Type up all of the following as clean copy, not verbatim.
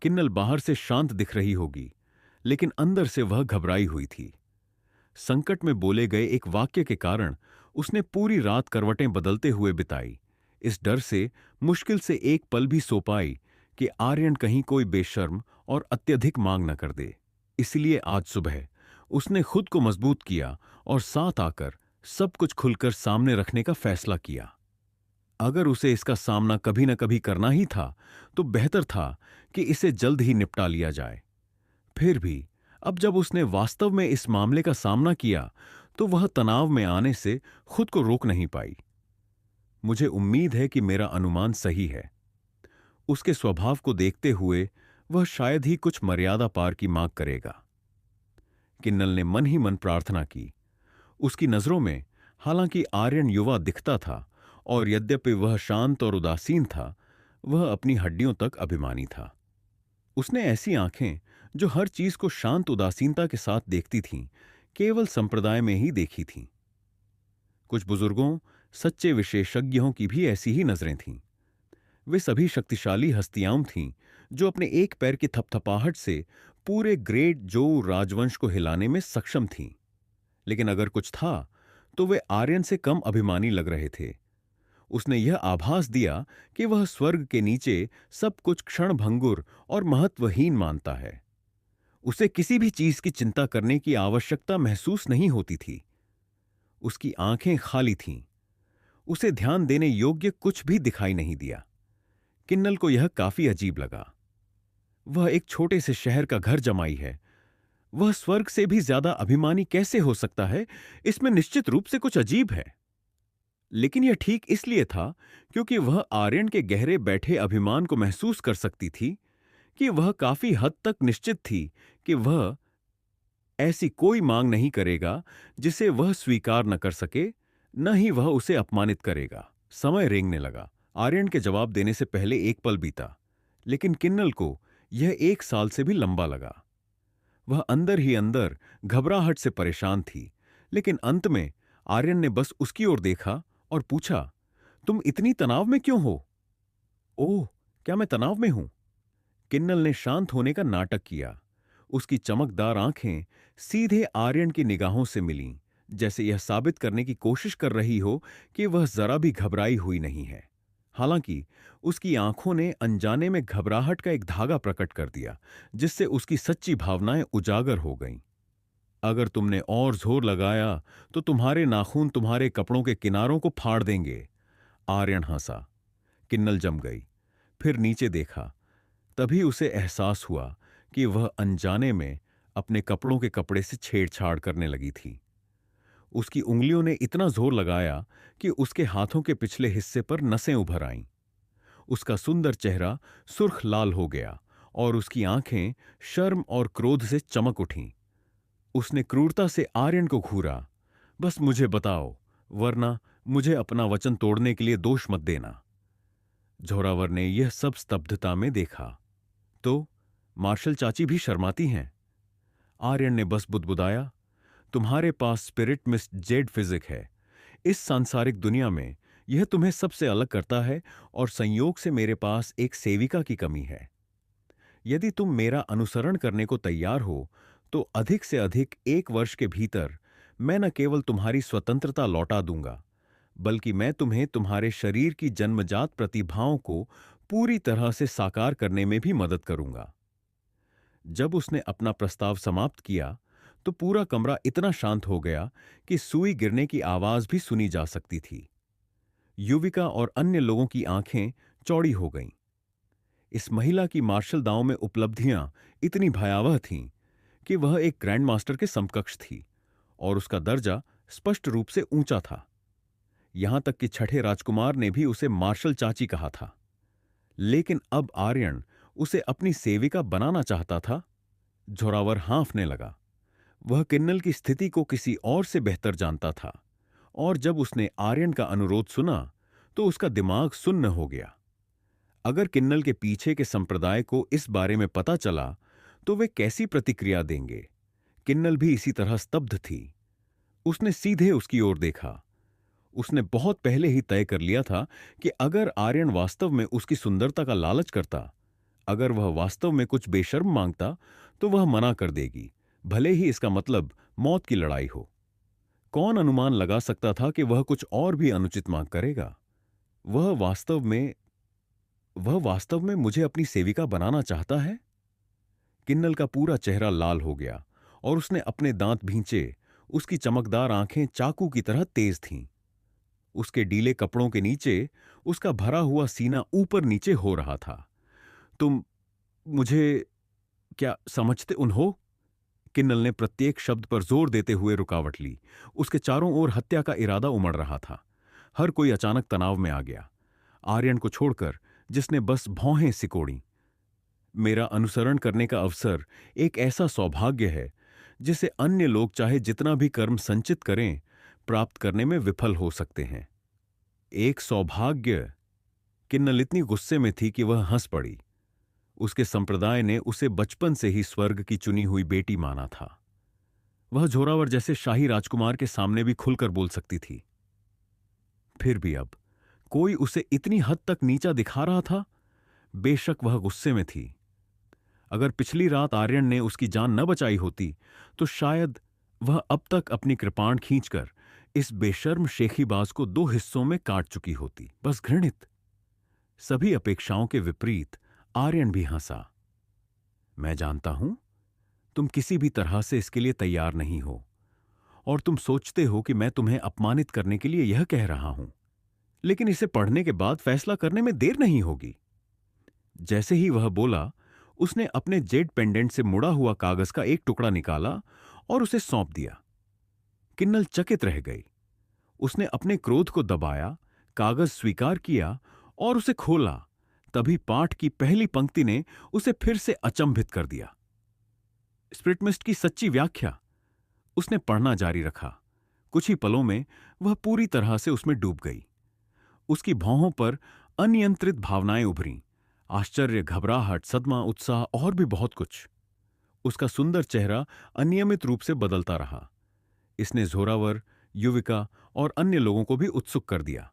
किन्नल बाहर से शांत दिख रही होगी, लेकिन अंदर से वह घबराई हुई थी। संकट में बोले गए एक वाक्य के कारण उसने पूरी रात करवटें बदलते हुए बिताई, इस डर से मुश्किल से एक पल भी सो पाई कि आर्यन कहीं कोई बेशर्म और अत्यधिक मांग न कर दे। इसलिए आज सुबह उसने खुद को मजबूत किया और साथ आकर सब कुछ खुलकर सामने रखने का फैसला किया। अगर उसे इसका सामना कभी न कभी करना ही था, तो बेहतर था कि इसे जल्द ही निपटा लिया जाए। फिर भी अब जब उसने वास्तव में इस मामले का सामना किया, तो वह तनाव में आने से खुद को रोक नहीं पाई। मुझे उम्मीद है कि मेरा अनुमान सही है। उसके स्वभाव को देखते हुए वह शायद ही कुछ मर्यादा पार की मांग करेगा। किन्नल ने मन ही मन प्रार्थना की। उसकी नजरों में हालांकि आर्यन युवा दिखता था, और यद्यपि वह शांत और उदासीन था, वह अपनी हड्डियों तक अभिमानी था। उसने ऐसी आंखें जो हर चीज को शांत उदासीनता के साथ देखती थीं, केवल संप्रदाय में ही देखी थीं। कुछ बुजुर्गों, सच्चे विशेषज्ञों की भी ऐसी ही नजरें थीं। वे सभी शक्तिशाली हस्तियां थीं जो अपने एक पैर की थपथपाहट से पूरे ग्रेट जो राजवंश को हिलाने में सक्षम थीं। लेकिन अगर कुछ था, तो वे आर्यन से कम अभिमानी लग रहे थे। उसने यह आभास दिया कि वह स्वर्ग के नीचे सब कुछ क्षणभंगुर और महत्वहीन मानता है। उसे किसी भी चीज की चिंता करने की आवश्यकता महसूस नहीं होती थी। उसकी आंखें खाली थीं। उसे ध्यान देने योग्य कुछ भी दिखाई नहीं दिया। किन्नल को यह काफी अजीब लगा। वह एक छोटे से शहर का घर जमाई है। वह स्वर्ग से भी ज्यादा अभिमानी कैसे हो सकता है? इसमें निश्चित रूप से कुछ अजीब है। लेकिन यह ठीक इसलिए था क्योंकि वह आर्यन के गहरे बैठे अभिमान को महसूस कर सकती थी, कि वह काफी हद तक निश्चित थी कि वह ऐसी कोई मांग नहीं करेगा जिसे वह स्वीकार न कर सके, न ही वह उसे अपमानित करेगा। समय रेंगने लगा। आर्यन के जवाब देने से पहले एक पल बीता, लेकिन किन्नल को यह एक साल से भी लंबा लगा। वह अंदर ही अंदर घबराहट से परेशान थी, लेकिन अंत में आर्यन ने बस उसकी ओर देखा और पूछा, तुम इतनी तनाव में क्यों हो? ओह, क्या मैं तनाव में हूं? किन्नल ने शांत होने का नाटक किया। उसकी चमकदार आंखें सीधे आर्यन की निगाहों से मिलीं, जैसे यह साबित करने की कोशिश कर रही हो कि वह जरा भी घबराई हुई नहीं है। हालांकि उसकी आंखों ने अनजाने में घबराहट का एक धागा प्रकट कर दिया, जिससे उसकी सच्ची भावनाएं उजागर हो गईं। अगर तुमने और जोर लगाया तो तुम्हारे नाखून तुम्हारे कपड़ों के किनारों को फाड़ देंगे। आर्यन हंसा। किन्नल जम गई। फिर नीचे देखा। तभी उसे एहसास हुआ कि वह अनजाने में अपने कपड़ों के कपड़े से छेड़छाड़ करने लगी थी। उसकी उंगलियों ने इतना जोर लगाया कि उसके हाथों के पिछले हिस्से पर नसें उभर आईं। उसका सुंदर चेहरा सुर्ख लाल हो गया और उसकी आंखें शर्म और क्रोध से चमक उठीं। उसने क्रूरता से आर्यन को घूरा। बस मुझे बताओ, वरना मुझे अपना वचन तोड़ने के लिए दोष मत देना। झोरावर ने यह सब स्तब्धता में देखा। तो मार्शल चाची भी शर्माती हैं? आर्यन ने बस बुदबुदाया, तुम्हारे पास स्पिरिट मिस जेड फिजिक है। इस सांसारिक दुनिया में यह तुम्हें सबसे अलग करता है, और संयोग से मेरे पास एक सेविका की कमी है। यदि तुम मेरा अनुसरण करने को तैयार हो, तो अधिक से अधिक 1 वर्ष के भीतर मैं न केवल तुम्हारी स्वतंत्रता लौटा दूंगा, बल्कि मैं तुम्हें तुम्हारे शरीर की जन्मजात प्रतिभाओं को पूरी तरह से साकार करने में भी मदद करूंगा। जब उसने अपना प्रस्ताव समाप्त किया, तो पूरा कमरा इतना शांत हो गया कि सुई गिरने की आवाज भी सुनी जा सकती थी। युविका और अन्य लोगों की आंखें चौड़ी हो गईं। इस महिला की मार्शल दांव में उपलब्धियां इतनी भयावह थीं कि वह एक ग्रैंड मास्टर के समकक्ष थी, और उसका दर्जा स्पष्ट रूप से ऊंचा था। यहां तक कि छठे राजकुमार ने भी उसे मार्शल चाची कहा था। लेकिन अब आर्यन उसे अपनी सेविका बनाना चाहता था। झोरावर हाँफने लगा। वह किन्नल की स्थिति को किसी और से बेहतर जानता था, और जब उसने आर्यन का अनुरोध सुना, तो उसका दिमाग सुन्न हो गया। अगर किन्नल के पीछे के संप्रदाय को इस बारे में पता चला, तो वे कैसी प्रतिक्रिया देंगे? किन्नल भी इसी तरह स्तब्ध थी। उसने सीधे उसकी ओर देखा। उसने बहुत पहले ही तय कर लिया था कि अगर आर्यन वास्तव में उसकी सुंदरता का लालच करता, अगर वह वास्तव में कुछ बेशर्म मांगता तो वह मना कर देगी, भले ही इसका मतलब मौत की लड़ाई हो। कौन अनुमान लगा सकता था कि वह कुछ और भी अनुचित मांग करेगा। वह वास्तव में वह वास्तव में मुझे अपनी सेविका बनाना चाहता है। किन्नल का पूरा चेहरा लाल हो गया और उसने अपने दांत भींचे। उसकी चमकदार आंखें चाकू की तरह तेज थीं। उसके डीले कपड़ों के नीचे उसका भरा हुआ सीना ऊपर नीचे हो रहा था। तुम मुझे क्या समझते उन्हो? किन्नल ने प्रत्येक शब्द पर जोर देते हुए रुकावट ली। उसके चारों ओर हत्या का इरादा उमड़ रहा था। हर कोई अचानक तनाव में आ गया, आर्यन को छोड़कर, जिसने बस भौहें सिकोड़ी। मेरा अनुसरण करने का अवसर एक ऐसा सौभाग्य है जिसे अन्य लोग चाहे जितना भी कर्म संचित करें, प्राप्त करने में विफल हो सकते हैं। एक सौभाग्य? किन्नल इतनी गुस्से में थी कि वह हंस पड़ी। उसके संप्रदाय ने उसे बचपन से ही स्वर्ग की चुनी हुई बेटी माना था। वह जोरावर जैसे शाही राजकुमार के सामने भी खुलकर बोल सकती थी। फिर भी अब कोई उसे इतनी हद तक नीचा दिखा रहा था। बेशक वह गुस्से में थी। अगर पिछली रात आर्यन ने उसकी जान न बचाई होती तो शायद वह अब तक अपनी कृपाण खींचकर इस बेशर्म शेखीबाज को दो हिस्सों में काट चुकी होती। बस घृणित। सभी अपेक्षाओं के विपरीत आर्यन भी हंसा। मैं जानता हूं तुम किसी भी तरह से इसके लिए तैयार नहीं हो और तुम सोचते हो कि मैं तुम्हें अपमानित करने के लिए यह कह रहा हूं, लेकिन इसे पढ़ने के बाद फैसला करने में देर नहीं होगी। जैसे ही वह बोला, उसने अपने जेड पेंडेंट से मुड़ा हुआ कागज का एक टुकड़ा निकाला और उसे सौंप दिया। किन्नल चकित रह गई। उसने अपने क्रोध को दबाया, कागज स्वीकार किया और उसे खोला। तभी पाठ की पहली पंक्ति ने उसे फिर से अचंभित कर दिया। स्पिरिटमिस्ट की सच्ची व्याख्या। उसने पढ़ना जारी रखा। कुछ ही पलों में वह पूरी तरह से उसमें डूब गई। उसकी भौहों पर अनियंत्रित भावनाएं उभरीं। आश्चर्य, घबराहट, सदमा, उत्साह और भी बहुत कुछ। उसका सुंदर चेहरा अनियमित रूप से बदलता रहा। इसने जोरावर, युविका और अन्य लोगों को भी उत्सुक कर दिया।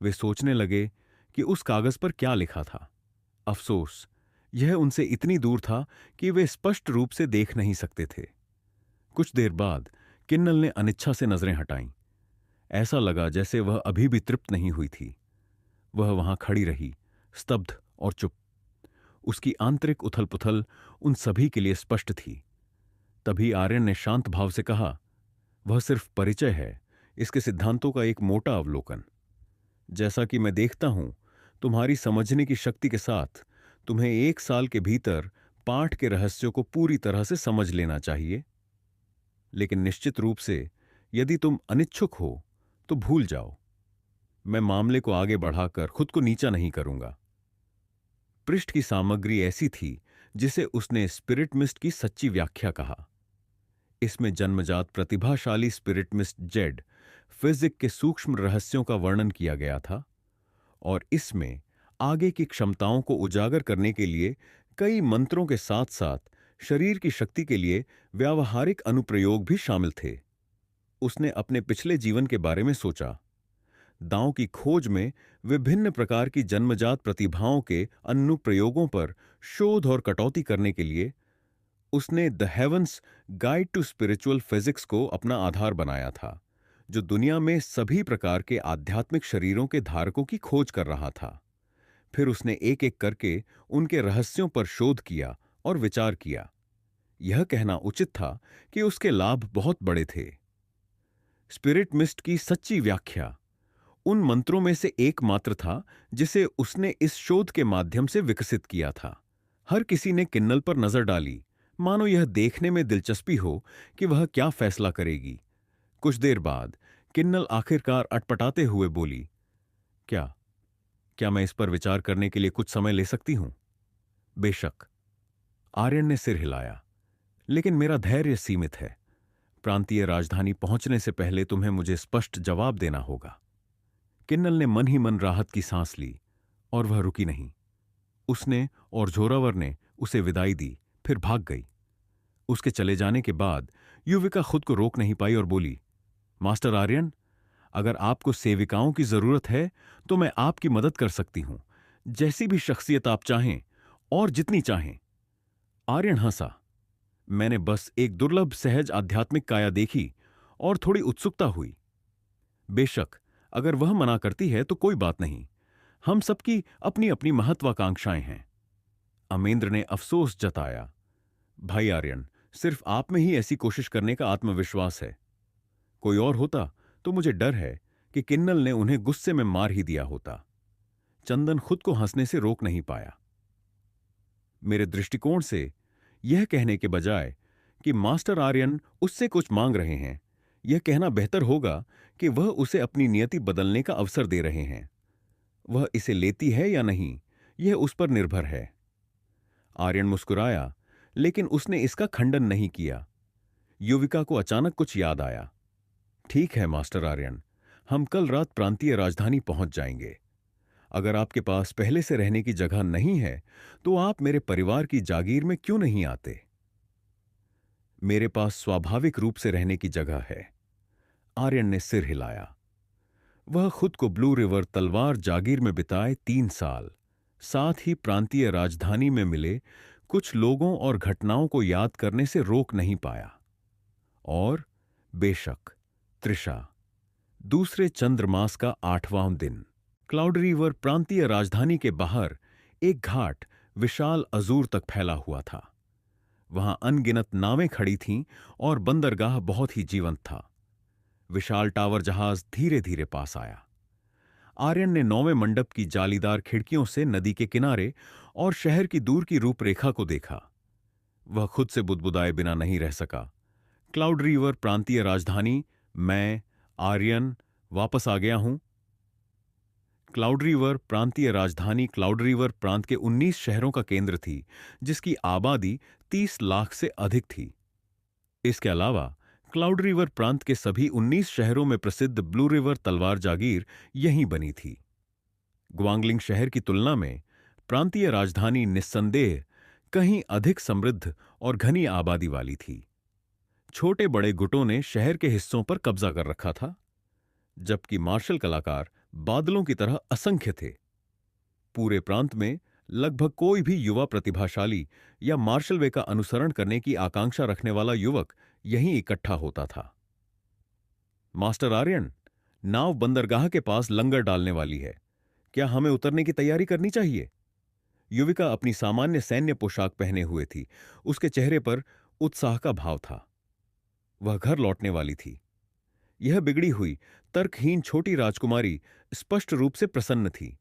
वे सोचने लगे कि उस कागज पर क्या लिखा था। अफसोस, यह उनसे इतनी दूर था कि वे स्पष्ट रूप से देख नहीं सकते थे। कुछ देर बाद किन्नल ने अनिच्छा से नजरें हटाईं। ऐसा लगा जैसे वह अभी भी तृप्त नहीं हुई थी। वह वहां खड़ी रही, स्तब्ध और चुप। उसकी आंतरिक उथल पुथल उन सभी के लिए स्पष्ट थी। तभी आर्यन ने शांत भाव से कहा, वह सिर्फ परिचय है, इसके सिद्धांतों का एक मोटा अवलोकन। जैसा कि मैं देखता हूं, तुम्हारी समझने की शक्ति के साथ तुम्हें 1 साल के भीतर पाठ के रहस्यों को पूरी तरह से समझ लेना चाहिए। लेकिन निश्चित रूप से यदि तुम अनिच्छुक हो तो भूल जाओ। मैं मामले को आगे बढ़ाकर खुद को नीचा नहीं करूंगा। पृष्ठ की सामग्री ऐसी थी जिसे उसने स्पिरिट मिस्ट की सच्ची व्याख्या कहा। इसमें जन्मजात प्रतिभाशाली स्पिरिट मिस्ट जेड फिजिक के सूक्ष्म रहस्यों का वर्णन किया गया था और इसमें आगे की क्षमताओं को उजागर करने के लिए कई मंत्रों के साथ साथ शरीर की शक्ति के लिए व्यावहारिक अनुप्रयोग भी शामिल थे। उसने अपने पिछले जीवन के बारे में सोचा। दांव की खोज में विभिन्न प्रकार की जन्मजात प्रतिभाओं के अनुप्रयोगों पर शोध और कटौती करने के लिए उसने the heavens guide to spiritual physics को अपना आधार बनाया था, जो दुनिया में सभी प्रकार के आध्यात्मिक शरीरों के धारकों की खोज कर रहा था। फिर उसने एक एक करके उनके रहस्यों पर शोध किया और विचार किया। यह कहना उचित था कि उसके लाभ बहुत बड़े थे। स्पिरिट मिस्ट की सच्ची व्याख्या उन मंत्रों में से एकमात्र था जिसे उसने इस शोध के माध्यम से विकसित किया था। हर किसी ने किन्नल पर नजर डाली, मानो यह देखने में दिलचस्पी हो कि वह क्या फैसला करेगी। कुछ देर बाद किन्नल आखिरकार अटपटाते हुए बोली, क्या मैं इस पर विचार करने के लिए कुछ समय ले सकती हूं? बेशक। आर्यन ने सिर हिलाया। लेकिन मेरा धैर्य सीमित है। प्रांतीय राजधानी पहुंचने से पहले तुम्हें मुझे स्पष्ट जवाब देना होगा। किन्नल ने मन ही मन राहत की सांस ली और वह रुकी नहीं। उसने और जोरावर ने उसे विदाई दी, फिर भाग गई। उसके चले जाने के बाद युविका खुद को रोक नहीं पाई और बोली, मास्टर आर्यन, अगर आपको सेविकाओं की जरूरत है तो मैं आपकी मदद कर सकती हूं। जैसी भी शख्सियत आप चाहें और जितनी चाहें। आर्यन हंसा। मैंने बस एक दुर्लभ सहज आध्यात्मिक काया देखी और थोड़ी उत्सुकता हुई। बेशक, अगर वह मना करती है तो कोई बात नहीं। हम सबकी अपनी अपनी महत्वाकांक्षाएं हैं। अमेंद्र ने अफसोस जताया। भाई आर्यन, सिर्फ आप में ही ऐसी कोशिश करने का आत्मविश्वास है। कोई और होता तो मुझे डर है कि किन्नल ने उन्हें गुस्से में मार ही दिया होता। चंदन खुद को हंसने से रोक नहीं पाया। मेरे दृष्टिकोण से यह कहने के बजाय कि मास्टर आर्यन उससे कुछ मांग रहे हैं, यह कहना बेहतर होगा कि वह उसे अपनी नियति बदलने का अवसर दे रहे हैं। वह इसे लेती है या नहीं, यह उस पर निर्भर है। आर्यन मुस्कुराया, लेकिन उसने इसका खंडन नहीं किया। युविका को अचानक कुछ याद आया। ठीक है मास्टर आर्यन, हम कल रात प्रांतीय राजधानी पहुंच जाएंगे। अगर आपके पास पहले से रहने की जगह नहीं है तो आप मेरे परिवार की जागीर में क्यों नहीं आते? मेरे पास स्वाभाविक रूप से रहने की जगह है। आर्यन ने सिर हिलाया। वह खुद को ब्लू रिवर तलवार जागीर में बिताए 3 साल, साथ ही प्रांतीय राजधानी में मिले कुछ लोगों और घटनाओं को याद करने से रोक नहीं पाया। और बेशक, त्रिशा, दूसरे चंद्रमास का 8वां दिन, क्लाउड रिवर प्रांतीय राजधानी के बाहर एक घाट विशाल अजूर तक फैला हुआ था। वहां अनगिनत नावें खड़ी थीं और बंदरगाह बहुत ही जीवंत था। विशाल टावर जहाज धीरे धीरे पास आया। आर्यन ने 9वें मंडप की जालीदार खिड़कियों से नदी के किनारे और शहर की दूर की रूपरेखा को देखा। वह खुद से बुदबुदाए बिना नहीं रह सका। क्लाउड रिवर प्रांतीय राजधानी, मैं आर्यन वापस आ गया हूं। क्लाउड रिवर प्रांतीय राजधानी क्लाउड रिवर प्रांत के 19 शहरों का केंद्र थी, जिसकी आबादी 30 लाख से अधिक थी। इसके अलावा क्लाउड रिवर प्रांत के सभी 19 शहरों में प्रसिद्ध ब्लू रिवर तलवार जागीर यहीं बनी थी। ग्वांगलिंग शहर की तुलना में प्रांतीय राजधानी निस्संदेह कहीं अधिक समृद्ध और घनी आबादी वाली थी। छोटे बड़े गुटों ने शहर के हिस्सों पर कब्जा कर रखा था, जबकि मार्शल कलाकार बादलों की तरह असंख्य थे। पूरे प्रांत में लगभग कोई भी युवा प्रतिभाशाली या मार्शल वे का अनुसरण करने की आकांक्षा रखने वाला युवक यहीं इकट्ठा होता था। मास्टर आर्यन, नाव बंदरगाह के पास लंगर डालने वाली है। क्या हमें उतरने की तैयारी करनी चाहिए? युविका अपनी सामान्य सैन्य पोशाक पहने हुए थी। उसके चेहरे पर उत्साह का भाव था। वह घर लौटने वाली थी। यह बिगड़ी हुई, तर्कहीन छोटी राजकुमारी स्पष्ट रूप से प्रसन्न थी।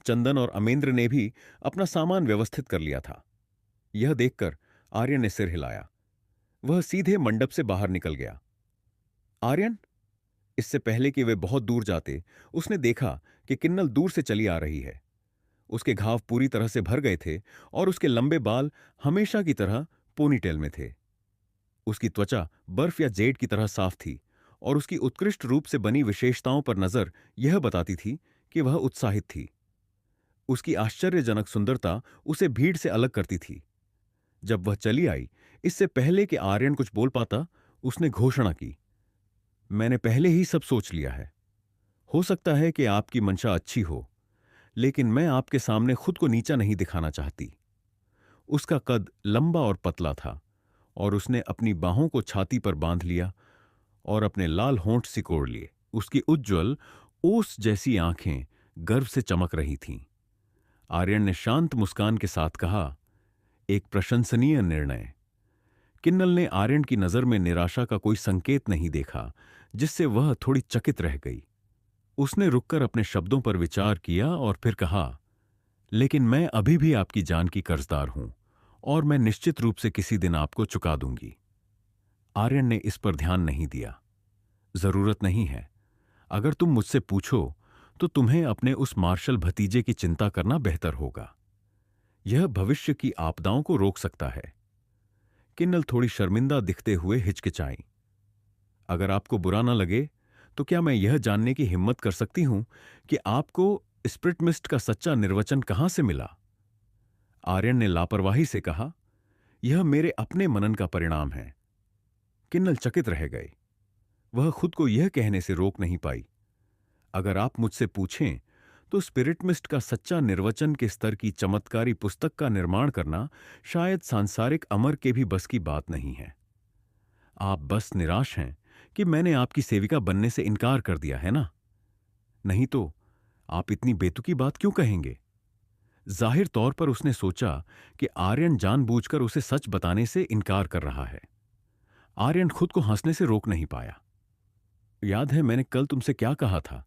चंदन और अमेंद्र ने भी अपना सामान व्यवस्थित कर लिया था। यह देखकर आर्यन ने सिर हिलाया। वह सीधे मंडप से बाहर निकल गया। आर्यन, इससे पहले कि वे बहुत दूर जाते, उसने देखा कि किन्नल दूर से चली आ रही है। उसके घाव पूरी तरह से भर गए थे और उसके लंबे बाल हमेशा की तरह पोनीटेल में थे। उसकी त्वचा बर्फ या जेड की तरह साफ थी और उसकी उत्कृष्ट रूप से बनी विशेषताओं पर नजर यह बताती थी कि वह उत्साहित थी। उसकी आश्चर्यजनक सुंदरता उसे भीड़ से अलग करती थी। जब वह चली आई, इससे पहले कि आर्यन कुछ बोल पाता, उसने घोषणा की, मैंने पहले ही सब सोच लिया है। हो सकता है कि आपकी मंशा अच्छी हो, लेकिन मैं आपके सामने खुद को नीचा नहीं दिखाना चाहती। उसका कद लंबा और पतला था और उसने अपनी बाहों को छाती पर बांध लिया और अपने लाल होंठ सिकोड़ लिए। उसकी उज्ज्वल ओस जैसी आंखें गर्व से चमक रही थीं। आर्यन ने शांत मुस्कान के साथ कहा, एक प्रशंसनीय निर्णय। किन्नल ने आर्यन की नजर में निराशा का कोई संकेत नहीं देखा, जिससे वह थोड़ी चकित रह गई। उसने रुककर अपने शब्दों पर विचार किया और फिर कहा, लेकिन मैं अभी भी आपकी जान की कर्जदार हूं और मैं निश्चित रूप से किसी दिन आपको चुका दूंगी। आर्यन ने इस पर ध्यान नहीं दिया। जरूरत नहीं है। अगर तुम मुझसे पूछो तो तुम्हें अपने उस मार्शल भतीजे की चिंता करना बेहतर होगा। यह भविष्य की आपदाओं को रोक सकता है। किन्नल थोड़ी शर्मिंदा दिखते हुए हिचकिचाई। अगर आपको बुरा ना लगे तो क्या मैं यह जानने की हिम्मत कर सकती हूं कि आपको स्प्रिट मिस्ट का सच्चा निर्वचन कहां से मिला? आर्यन ने लापरवाही से कहा, यह मेरे अपने मनन का परिणाम है। किन्नल चकित रह गए। वह खुद को यह कहने से रोक नहीं पाई, अगर आप मुझसे पूछें तो स्पिरिटमिस्ट का सच्चा निर्वचन के स्तर की चमत्कारी पुस्तक का निर्माण करना शायद सांसारिक अमर के भी बस की बात नहीं है। आप बस निराश हैं कि मैंने आपकी सेविका बनने से इनकार कर दिया है ना? नहीं तो आप इतनी बेतुकी बात क्यों कहेंगे? जाहिर तौर पर उसने सोचा कि आर्यन जानबूझकर उसे सच बताने से इनकार कर रहा है। आर्यन खुद को हंसने से रोक नहीं पाया। याद है मैंने कल तुमसे क्या कहा था?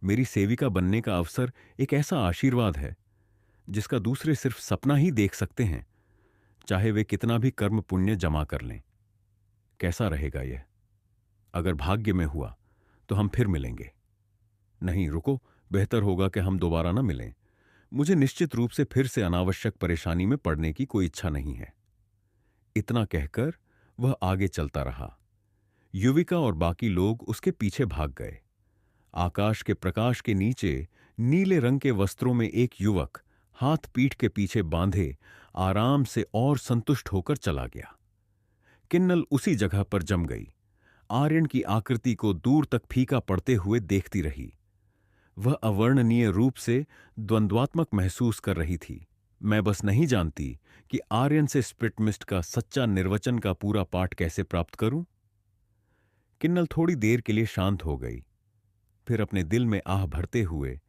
मेरी सेविका बनने का अवसर एक ऐसा आशीर्वाद है जिसका दूसरे सिर्फ सपना ही देख सकते हैं, चाहे वे कितना भी कर्म पुण्य जमा कर लें। कैसा रहेगा यह? अगर भाग्य में हुआ तो हम फिर मिलेंगे। नहीं रुको, बेहतर होगा कि हम दोबारा ना मिलें। मुझे निश्चित रूप से फिर से अनावश्यक परेशानी में पड़ने की कोई इच्छा नहीं है। इतना कहकर वह आगे चलता रहा। युविका और बाकी लोग उसके पीछे भाग गए। आकाश के प्रकाश के नीचे नीले रंग के वस्त्रों में एक युवक हाथ पीठ के पीछे बांधे आराम से और संतुष्ट होकर चला गया। किन्नल उसी जगह पर जम गई। आर्यन की आकृति को दूर तक फीका पड़ते हुए देखती रही। वह अवर्णनीय रूप से द्वंद्वात्मक महसूस कर रही थी। मैं बस नहीं जानती कि आर्यन से स्पिरिटमिस्ट का सच्चा निर्वचन का पूरा पाठ कैसे प्राप्त करूं। किन्नल थोड़ी देर के लिए शांत हो गई, फिर अपने दिल में आह भरते हुए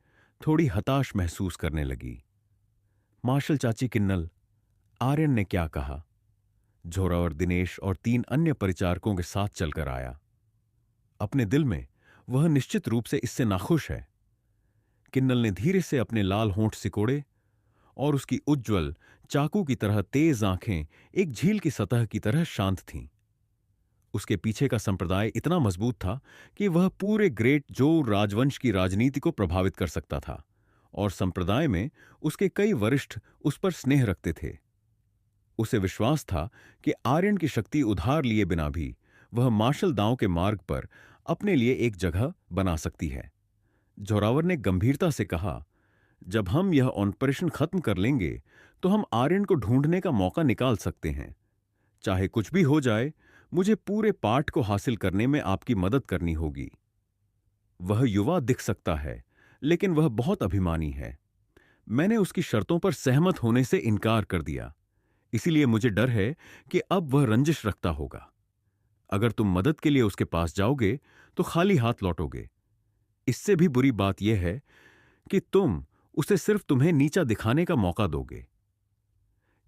थोड़ी हताश महसूस करने लगी। मार्शल चाची किन्नल, आर्यन ने क्या कहा? झोरावर दिनेश और 3 अन्य परिचारकों के साथ चलकर आया। अपने दिल में वह निश्चित रूप से इससे नाखुश है। किन्नल ने धीरे से अपने लाल होंठ सिकोड़े और उसकी उज्ज्वल चाकू की तरह तेज आंखें एक झील की सतह की तरह शांत थीं। उसके पीछे का संप्रदाय इतना मजबूत था कि वह पूरे ग्रेट जो राजवंश की राजनीति को प्रभावित कर सकता था, और संप्रदाय में उसके कई वरिष्ठ उस पर स्नेह रखते थे। उसे विश्वास था कि आर्यन की शक्ति उधार लिए बिना भी वह मार्शल दांव के मार्ग पर अपने लिए एक जगह बना सकती है। जोरावर ने गंभीरता से कहा, जब हम यह ऑपरेशन खत्म कर लेंगे तो हम आर्यन को ढूंढने का मौका निकाल सकते हैं। चाहे कुछ भी हो जाए, मुझे पूरे पाठ को हासिल करने में आपकी मदद करनी होगी। वह युवा दिख सकता है, लेकिन वह बहुत अभिमानी है। मैंने उसकी शर्तों पर सहमत होने से इनकार कर दिया, इसीलिए मुझे डर है कि अब वह रंजिश रखता होगा। अगर तुम मदद के लिए उसके पास जाओगे तो खाली हाथ लौटोगे। इससे भी बुरी बात यह है कि तुम उसे सिर्फ तुम्हें नीचा दिखाने का मौका दोगे।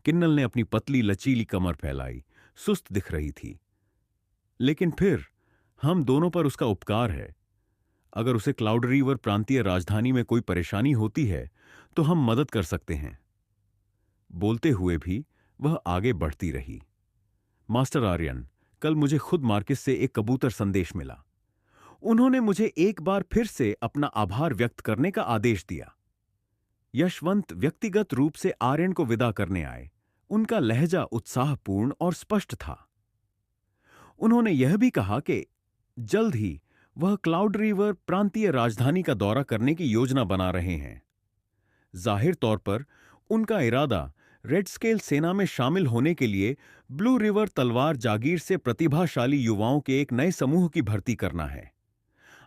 किन्नल ने अपनी पतली लचीली कमर फैलाई, सुस्त दिख रही थी। लेकिन फिर हम दोनों पर उसका उपकार है। अगर उसे क्लाउड रिवर प्रांतीय राजधानी में कोई परेशानी होती है तो हम मदद कर सकते हैं। बोलते हुए भी वह आगे बढ़ती रही। मास्टर आर्यन, कल मुझे खुद मार्किस से एक कबूतर संदेश मिला। उन्होंने मुझे एक बार फिर से अपना आभार व्यक्त करने का आदेश दिया। यशवंत व्यक्तिगत रूप से आर्यन को विदा करने आए। उनका लहजा उत्साहपूर्ण और स्पष्ट था। उन्होंने यह भी कहा कि जल्द ही वह क्लाउड रिवर प्रांतीय राजधानी का दौरा करने की योजना बना रहे हैं। जाहिर तौर पर उनका इरादा रेड स्केल सेना में शामिल होने के लिए ब्लू रिवर तलवार जागीर से प्रतिभाशाली युवाओं के एक नए समूह की भर्ती करना है।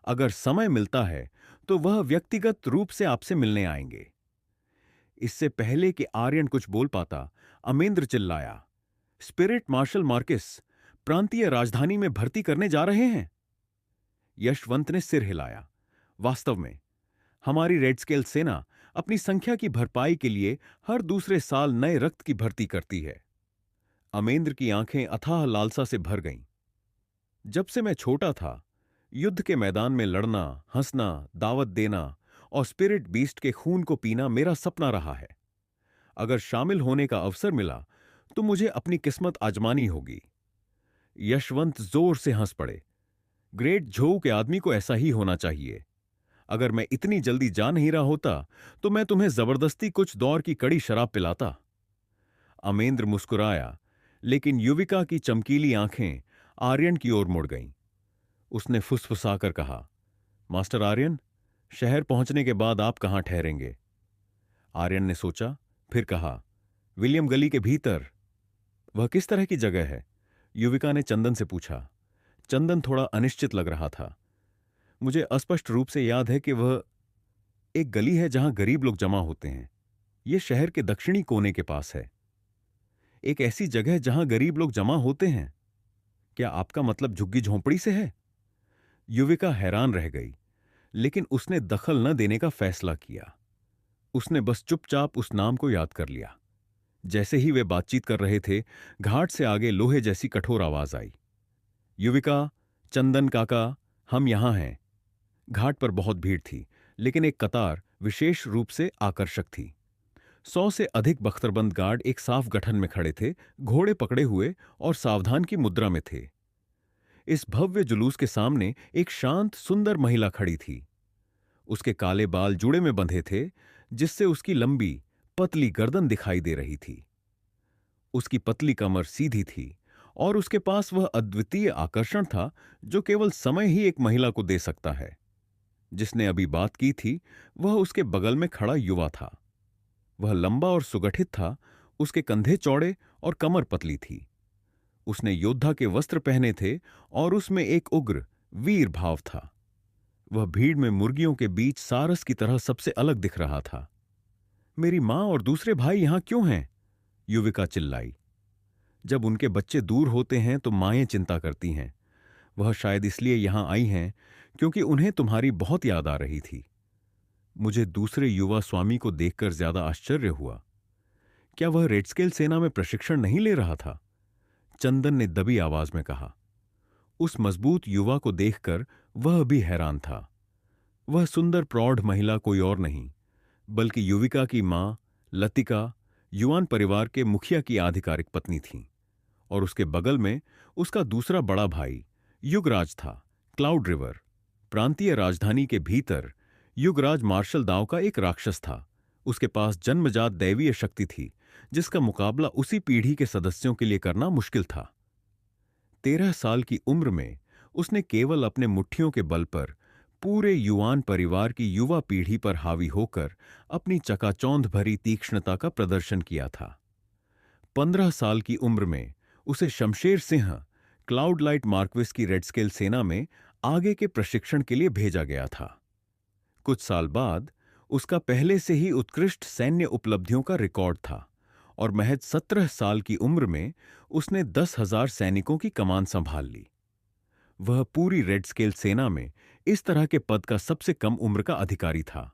अगर समय मिलता है तो वह व्यक्तिगत रूप से आपसे मिलने आएंगे। इससे पहले कि आर्यन कुछ बोल पाता, अमेंद्र चिल्लाया, स्पिरिट मार्शल मार्किस प्रांतीय राजधानी में भर्ती करने जा रहे हैं? यशवंत ने सिर हिलाया। वास्तव में हमारी रेड स्केल सेना अपनी संख्या की भरपाई के लिए हर दूसरे साल नए रक्त की भर्ती करती है। अमेंद्र की आंखें अथाह लालसा से भर गईं। जब से मैं छोटा था, युद्ध के मैदान में लड़ना, हंसना, दावत देना और स्पिरिट बीस्ट के खून को पीना मेरा सपना रहा है। अगर शामिल होने का अवसर मिला तो मुझे अपनी किस्मत आजमानी होगी। यशवंत जोर से हंस पड़े। ग्रेट झोऊ के आदमी को ऐसा ही होना चाहिए। अगर मैं इतनी जल्दी जा नहीं रहा होता तो मैं तुम्हें जबरदस्ती कुछ दौर की कड़ी शराब पिलाता। अमेंद्र मुस्कुराया, लेकिन युविका की चमकीली आंखें आर्यन की ओर मुड़ गईं। उसने फुसफुसाकर कहा, मास्टर आर्यन, शहर पहुंचने के बाद आप कहां ठहरेंगे? आर्यन ने सोचा, फिर कहा, विलियम गली के भीतर। वह किस तरह की जगह है? युविका ने चंदन से पूछा। चंदन थोड़ा अनिश्चित लग रहा था। मुझे अस्पष्ट रूप से याद है कि वह एक गली है जहां गरीब लोग जमा होते हैं। यह शहर के दक्षिणी कोने के पास है। एक ऐसी जगह जहां गरीब लोग जमा होते हैं। क्या आपका मतलब झुग्गी झोंपड़ी से है? युविका हैरान रह गई, लेकिन उसने दखल न देने का फैसला किया। उसने बस चुपचाप उस नाम को याद कर लिया। जैसे ही वे बातचीत कर रहे थे, घाट से आगे लोहे जैसी कठोर आवाज आई। युविका, चंदन काका, हम यहां हैं। घाट पर बहुत भीड़ थी, लेकिन एक कतार विशेष रूप से आकर्षक थी। 100 से अधिक बख्तरबंद गार्ड एक साफ गठन में खड़े थे, घोड़े पकड़े हुए और सावधान की मुद्रा में थे। इस भव्य जुलूस के सामने एक शांत सुंदर महिला खड़ी थी। उसके काले बाल जुड़े में बंधे थे, जिससे उसकी लंबी पतली गर्दन दिखाई दे रही थी। उसकी पतली कमर सीधी थी और उसके पास वह अद्वितीय आकर्षण था जो केवल समय ही एक महिला को दे सकता है। जिसने अभी बात की थी, वह उसके बगल में खड़ा युवा था। वह लंबा और सुगठित था, उसके कंधे चौड़े और कमर पतली थी। उसने योद्धा के वस्त्र पहने थे और उसमें एक उग्र वीर भाव था। वह भीड़ में मुर्गियों के बीच सारस की तरह सबसे अलग दिख रहा था। मेरी मां और दूसरे भाई यहां क्यों हैं? युविका चिल्लाई। जब उनके बच्चे दूर होते हैं तो माएं चिंता करती हैं। वह शायद इसलिए यहां आई हैं क्योंकि उन्हें तुम्हारी बहुत याद आ रही थी। मुझे दूसरे युवा स्वामी को देखकर ज्यादा आश्चर्य हुआ। क्या वह रेडस्केल सेना में प्रशिक्षण नहीं ले रहा था? चंदन ने दबी आवाज में कहा। उस मजबूत युवा को देखकर वह भी हैरान था। वह सुंदर प्रौढ़ महिला कोई और नहीं, बल्कि युविका की मां लतिका, युवान परिवार के मुखिया की आधिकारिक पत्नी थी। और उसके बगल में उसका दूसरा बड़ा भाई युगराज था। क्लाउड रिवर प्रांतीय राजधानी के भीतर युगराज मार्शल दाव का एक राक्षस था। उसके पास जन्मजात दैवीय शक्ति थी, जिसका मुकाबला उसी पीढ़ी के सदस्यों के लिए करना मुश्किल था। 13 साल की उम्र में उसने केवल अपने मुट्ठियों के बल पर पूरे युवान परिवार की युवा पीढ़ी पर हावी होकर अपनी चकाचौंध भरी तीक्ष्णता का प्रदर्शन किया था। 15 साल की उम्र में उसे Shamsher Singh, Claude Light Marquis की रेडस्केल सेना में आगे के प्रशिक्षण के लिए भेजा गया था। कुछ साल बाद उसका पहले से ही उत्कृष्ट सैन्य उपलब्धियों का रिकॉर्ड था और महज 17 साल की उम्र में उसने 10,000 सैनिकों की कमान संभाल ली। वह पूरी रेडस्केल सेना में इस तरह के पद का सबसे कम उम्र का अधिकारी था।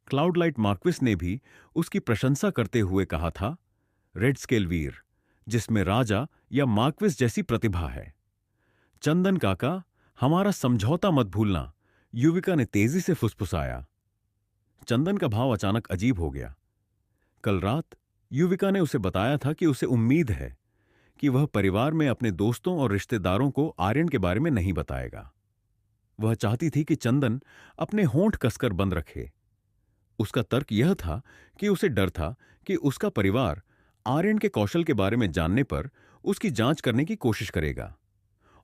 क्लाउड लाइट मार्क्विस ने भी उसकी प्रशंसा करते हुए कहा था, रेडस्केल वीर, जिसमें राजा या मार्क्विस जैसी प्रतिभा है। चंदन काका, हमारा समझौता मत भूलना, युविका ने तेजी से फुसफुसाया। चंदन का भाव अचानक अजीब हो गया। कल रात युविका ने उसे बताया था कि उसे उम्मीद है कि वह परिवार में अपने दोस्तों और रिश्तेदारों को आर्यन के बारे में नहीं बताएगा। वह चाहती थी कि चंदन अपने होंठ कसकर बंद रखे। उसका तर्क यह था कि उसे डर था कि उसका परिवार आर्यन के कौशल के बारे में जानने पर उसकी जांच करने की कोशिश करेगा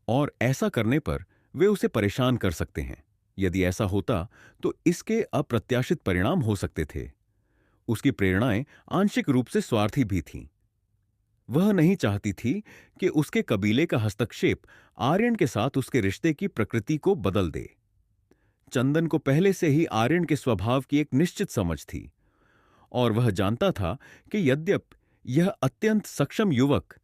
और ऐसा करने पर वे उसे परेशान कर सकते हैं। यदि ऐसा होता तो इसके अप्रत्याशित परिणाम हो सकते थे। उसकी प्रेरणाएं आंशिक रूप से स्वार्थी भी थीं। वह नहीं चाहती थी कि उसके कबीले का हस्तक्षेप आर्यन के साथ उसके रिश्ते की प्रकृति को बदल दे। चंदन को पहले से ही आर्यन के स्वभाव की एक निश्चित समझ थी और वह जानता था कि यद्यपि यह अत्यंत सक्षम युवक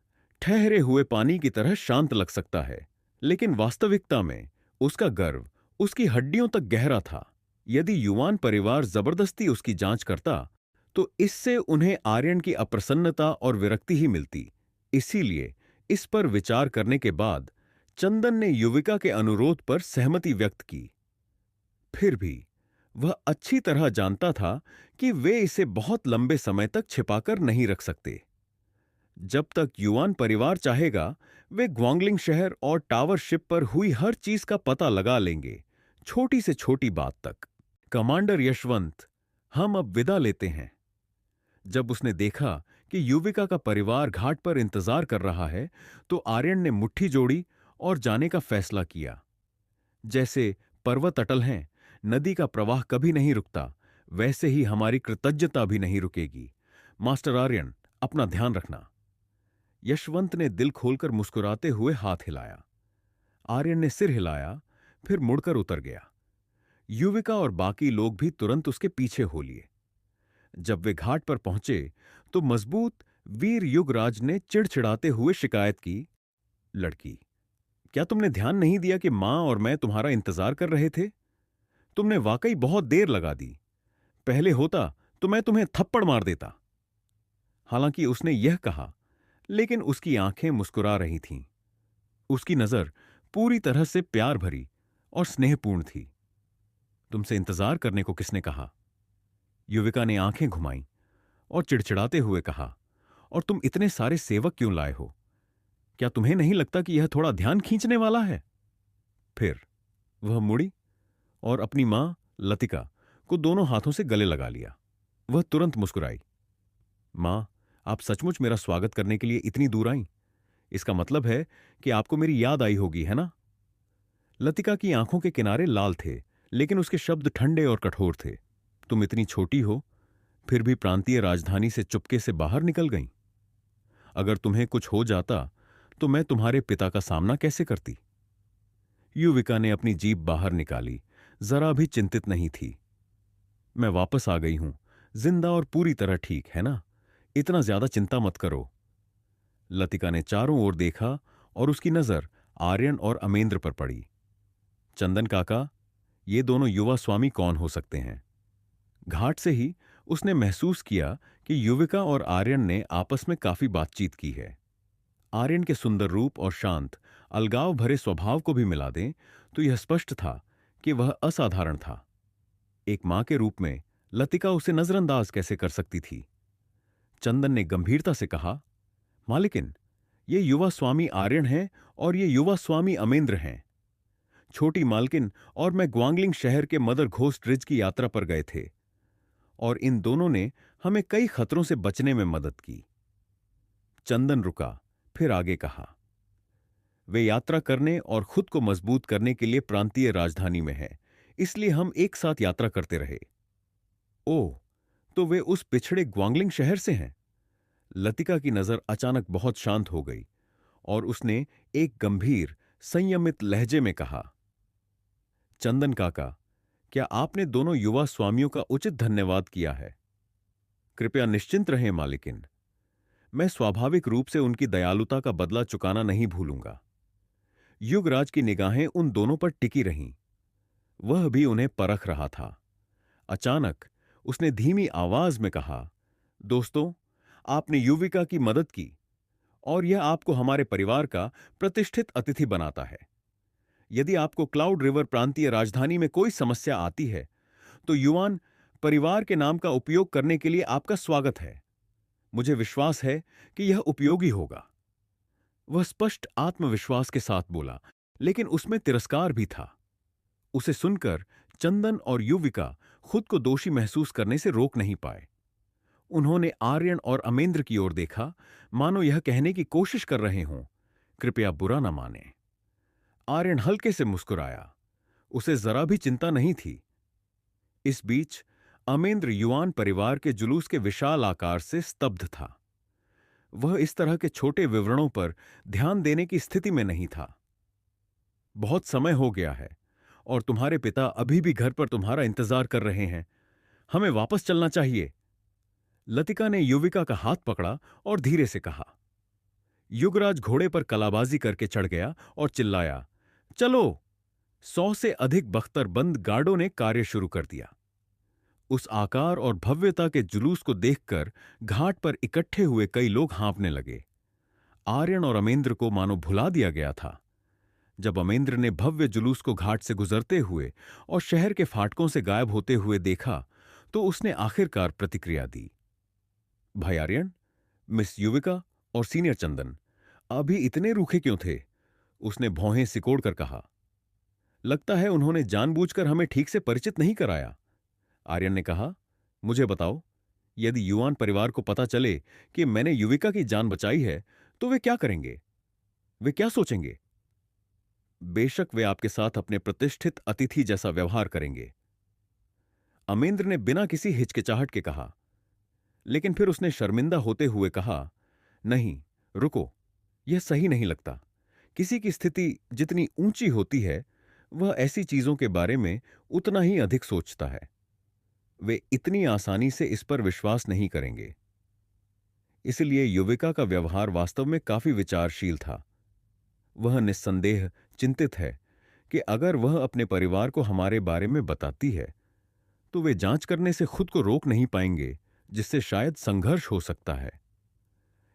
ठहरे हुए पानी की तरह शांत लग सकता है, लेकिन वास्तविकता में उसका गर्व उसकी हड्डियों तक गहरा था। यदि युवान परिवार जबरदस्ती उसकी जांच करता तो इससे उन्हें आर्यन की अप्रसन्नता और विरक्ति ही मिलती। इसीलिए इस पर विचार करने के बाद चंदन ने युविका के अनुरोध पर सहमति व्यक्त की। फिर भी वह अच्छी तरह जानता था कि वे इसे बहुत लंबे समय तक छिपाकर नहीं रख सकते। जब तक युवान परिवार चाहेगा, वे ग्वांगलिंग शहर और टावर शिप पर हुई हर चीज का पता लगा लेंगे, छोटी से छोटी बात तक। कमांडर यशवंत, हम अब विदा लेते हैं। जब उसने देखा कि युविका का परिवार घाट पर इंतजार कर रहा है, तो आर्यन ने मुट्ठी जोड़ी और जाने का फैसला किया। जैसे पर्वत अटल हैं, नदी का प्रवाह कभी नहीं रुकता, वैसे ही हमारी कृतज्ञता भी नहीं रुकेगी। मास्टर आर्यन, अपना ध्यान रखना। यशवंत ने दिल खोलकर मुस्कुराते हुए हाथ हिलाया। आर्यन ने सिर हिलाया, फिर मुड़कर उतर गया। युविका और बाकी लोग भी तुरंत उसके पीछे हो लिए। जब वे घाट पर पहुंचे तो मजबूत वीर युगराज ने चिड़चिड़ाते हुए शिकायत की, लड़की, क्या तुमने ध्यान नहीं दिया कि मां और मैं तुम्हारा इंतजार कर रहे थे? तुमने वाकई बहुत देर लगा दी। पहले होता तो मैं तुम्हें थप्पड़ मार देता। हालांकि उसने यह कहा, लेकिन उसकी आंखें मुस्कुरा रही थीं। उसकी नजर पूरी तरह से प्यार भरी और स्नेहपूर्ण थी। तुमसे इंतजार करने को किसने कहा? युविका ने आंखें घुमाई और चिड़चिड़ाते हुए कहा, और तुम इतने सारे सेवक क्यों लाए हो? क्या तुम्हें नहीं लगता कि यह थोड़ा ध्यान खींचने वाला है? फिर वह मुड़ी और अपनी मां लतिका को दोनों हाथों से गले लगा लिया। वह तुरंत मुस्कुराई। मां, आप सचमुच मेरा स्वागत करने के लिए इतनी दूर आईं? इसका मतलब है कि आपको मेरी याद आई होगी, है ना? लतिका की आंखों के किनारे लाल थे, लेकिन उसके शब्द ठंडे और कठोर थे। तुम इतनी छोटी हो, फिर भी प्रांतीय राजधानी से चुपके से बाहर निकल गईं। अगर तुम्हें कुछ हो जाता तो मैं तुम्हारे पिता का सामना कैसे करती? युविका ने अपनी जीभ बाहर निकाली, जरा भी चिंतित नहीं थी। मैं वापस आ गई हूं, जिंदा और पूरी तरह ठीक, है ना? इतना ज्यादा चिंता मत करो। लतिका ने चारों ओर देखा और उसकी नजर आर्यन और अमेंद्र पर पड़ी। चंदन काका, ये दोनों युवा स्वामी कौन हो सकते हैं? घाट से ही उसने महसूस किया कि युविका और आर्यन ने आपस में काफी बातचीत की है। आर्यन के सुंदर रूप और शांत, अलगाव भरे स्वभाव को भी मिला दें तो यह स्पष्ट था कि वह असाधारण था। एक मां के रूप में लतिका उसे नजरअंदाज कैसे कर सकती थी? चंदन ने गंभीरता से कहा, मालिकिन, ये युवा स्वामी आर्यन हैं और ये युवा स्वामी अमेंद्र हैं। छोटी मालकिन और मैं ग्वांगलिंग शहर के मदर घोस्ट रिज की यात्रा पर गए थे और इन दोनों ने हमें कई खतरों से बचने में मदद की। चंदन रुका, फिर आगे कहा, वे यात्रा करने और खुद को मजबूत करने के लिए प्रांतीय राजधानी में है, इसलिए हम एक साथ यात्रा करते रहे। ओह, तो वे उस पिछड़े ग्वांगलिंग शहर से हैं? लतिका की नजर अचानक बहुत शांत हो गई और उसने एक गंभीर, संयमित लहजे में कहा, चंदन काका, क्या आपने दोनों युवा स्वामियों का उचित धन्यवाद किया है? कृपया निश्चिंत रहें मालिकिन, मैं स्वाभाविक रूप से उनकी दयालुता का बदला चुकाना नहीं भूलूंगा। युगराज की निगाहें उन दोनों पर टिकी रहीं। वह भी उन्हें परख रहा था। अचानक उसने धीमी आवाज में कहा, दोस्तों, आपने युविका की मदद की और यह आपको हमारे परिवार का प्रतिष्ठित अतिथि बनाता है। यदि आपको क्लाउड रिवर प्रांतीय राजधानी में कोई समस्या आती है तो युवान परिवार के नाम का उपयोग करने के लिए आपका स्वागत है। मुझे विश्वास है कि यह उपयोगी होगा। वह स्पष्ट आत्मविश्वास के साथ बोला, लेकिन उसमें तिरस्कार भी था। उसे सुनकर चंदन और युविका खुद को दोषी महसूस करने से रोक नहीं पाए। उन्होंने आर्यन और अमेंद्र की ओर देखा, मानो यह कहने की कोशिश कर रहे हों, कृपया बुरा न माने। आर्यन हल्के से मुस्कुराया। उसे जरा भी चिंता नहीं थी। इस बीच अमेंद्र युवान परिवार के जुलूस के विशाल आकार से स्तब्ध था। वह इस तरह के छोटे विवरणों पर ध्यान देने की स्थिति में नहीं था। बहुत समय हो गया है और तुम्हारे पिता अभी भी घर पर तुम्हारा इंतजार कर रहे हैं। हमें वापस चलना चाहिए। लतिका ने युविका का हाथ पकड़ा और धीरे से कहा। युगराज घोड़े पर कलाबाजी करके चढ़ गया और चिल्लाया, चलो! 100 से अधिक बख्तरबंद गार्डों ने कार्य शुरू कर दिया। उस आकार और भव्यता के जुलूस को देखकर घाट पर इकट्ठे हुए कई लोग हाँफने लगे। आर्यन और अमेंद्र को मानो भुला दिया गया था। जब अमेंद्र ने भव्य जुलूस को घाट से गुजरते हुए और शहर के फाटकों से गायब होते हुए देखा तो उसने आखिरकार प्रतिक्रिया दी। भाई आर्यन, मिस युविका और सीनियर चंदन अभी इतने रूखे क्यों थे? उसने भौहें सिकोड़कर कहा। लगता है उन्होंने जानबूझकर हमें ठीक से परिचित नहीं कराया। आर्यन ने कहा, मुझे बताओ, यदि युवान परिवार को पता चले कि मैंने युविका की जान बचाई है तो वे क्या करेंगे? वे क्या सोचेंगे? बेशक वे आपके साथ अपने प्रतिष्ठित अतिथि जैसा व्यवहार करेंगे, अमेंद्र ने बिना किसी हिचकिचाहट के कहा। लेकिन फिर उसने शर्मिंदा होते हुए कहा, नहीं, रुको, यह सही नहीं लगता। किसी की स्थिति जितनी ऊंची होती है वह ऐसी चीजों के बारे में उतना ही अधिक सोचता है। वे इतनी आसानी से इस पर विश्वास नहीं करेंगे। इसलिए युविका का व्यवहार वास्तव में काफी विचारशील था। वह निस्संदेह चिंतित है कि अगर वह अपने परिवार को हमारे बारे में बताती है तो वे जांच करने से खुद को रोक नहीं पाएंगे, जिससे शायद संघर्ष हो सकता है।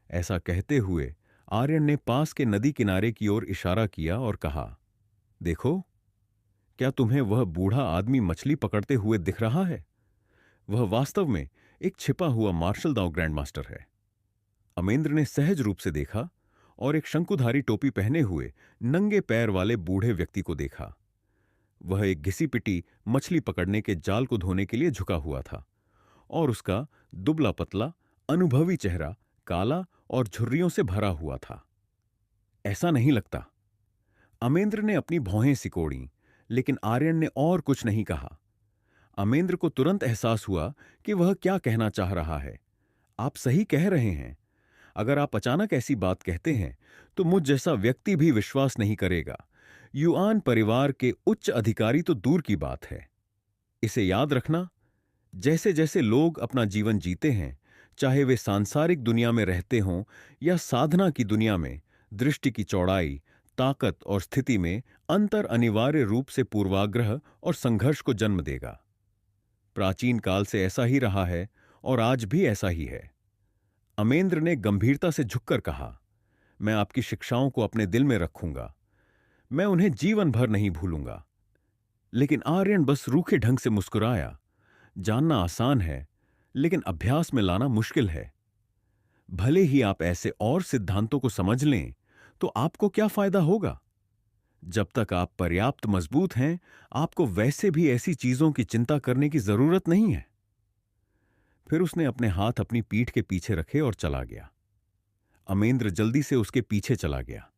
ऐसा कहते हुए आर्यन ने पास के नदी किनारे की ओर इशारा किया और कहा, देखो, क्या तुम्हें वह बूढ़ा आदमी मछली पकड़ते हुए दिख रहा है? वह वास्तव में एक छिपा हुआ मार्शल दांव ग्रैंडमास्टर है। अमेंद्र ने सहज रूप से देखा और एक शंकुधारी टोपी पहने हुए नंगे पैर वाले बूढ़े व्यक्ति को देखा। वह एक घिसी पिटी मछली पकड़ने के जाल को धोने के लिए झुका हुआ था और उसका दुबला पतला अनुभवी चेहरा काला और झुर्रियों से भरा हुआ था। ऐसा नहीं लगता। अमेंद्र ने अपनी भौहें सिकोड़ी, लेकिन आर्यन ने और कुछ नहीं कहा। अमेंद्र को तुरंत एहसास हुआ कि वह क्या कहना चाह रहा है। आप सही कह रहे हैं। अगर आप अचानक ऐसी बात कहते हैं तो मुझ जैसा व्यक्ति भी विश्वास नहीं करेगा। युआन परिवार के उच्च अधिकारी तो दूर की बात है। इसे याद रखना, जैसे जैसे लोग अपना जीवन जीते हैं, चाहे वे सांसारिक दुनिया में रहते हों या साधना की दुनिया में, दृष्टि की चौड़ाई, ताकत और स्थिति में अंतर अनिवार्य रूप से पूर्वाग्रह और संघर्ष को जन्म देगा। प्राचीन काल से ऐसा ही रहा है और आज भी ऐसा ही है। अमेंद्र ने गंभीरता से झुककर कहा, मैं आपकी शिक्षाओं को अपने दिल में रखूंगा। मैं उन्हें जीवन भर नहीं भूलूंगा। लेकिन आर्यन बस रूखे ढंग से मुस्कुराया। जानना आसान है, लेकिन अभ्यास में लाना मुश्किल है। भले ही आप ऐसे और सिद्धांतों को समझ लें, तो आपको क्या फायदा होगा? जब तक आप पर्याप्त मजबूत हैं, आपको वैसे भी ऐसी चीजों की चिंता करने की जरूरत नहीं है। फिर उसने अपने हाथ अपनी पीठ के पीछे रखे और चला गया। अमेंद्र जल्दी से उसके पीछे चला गया,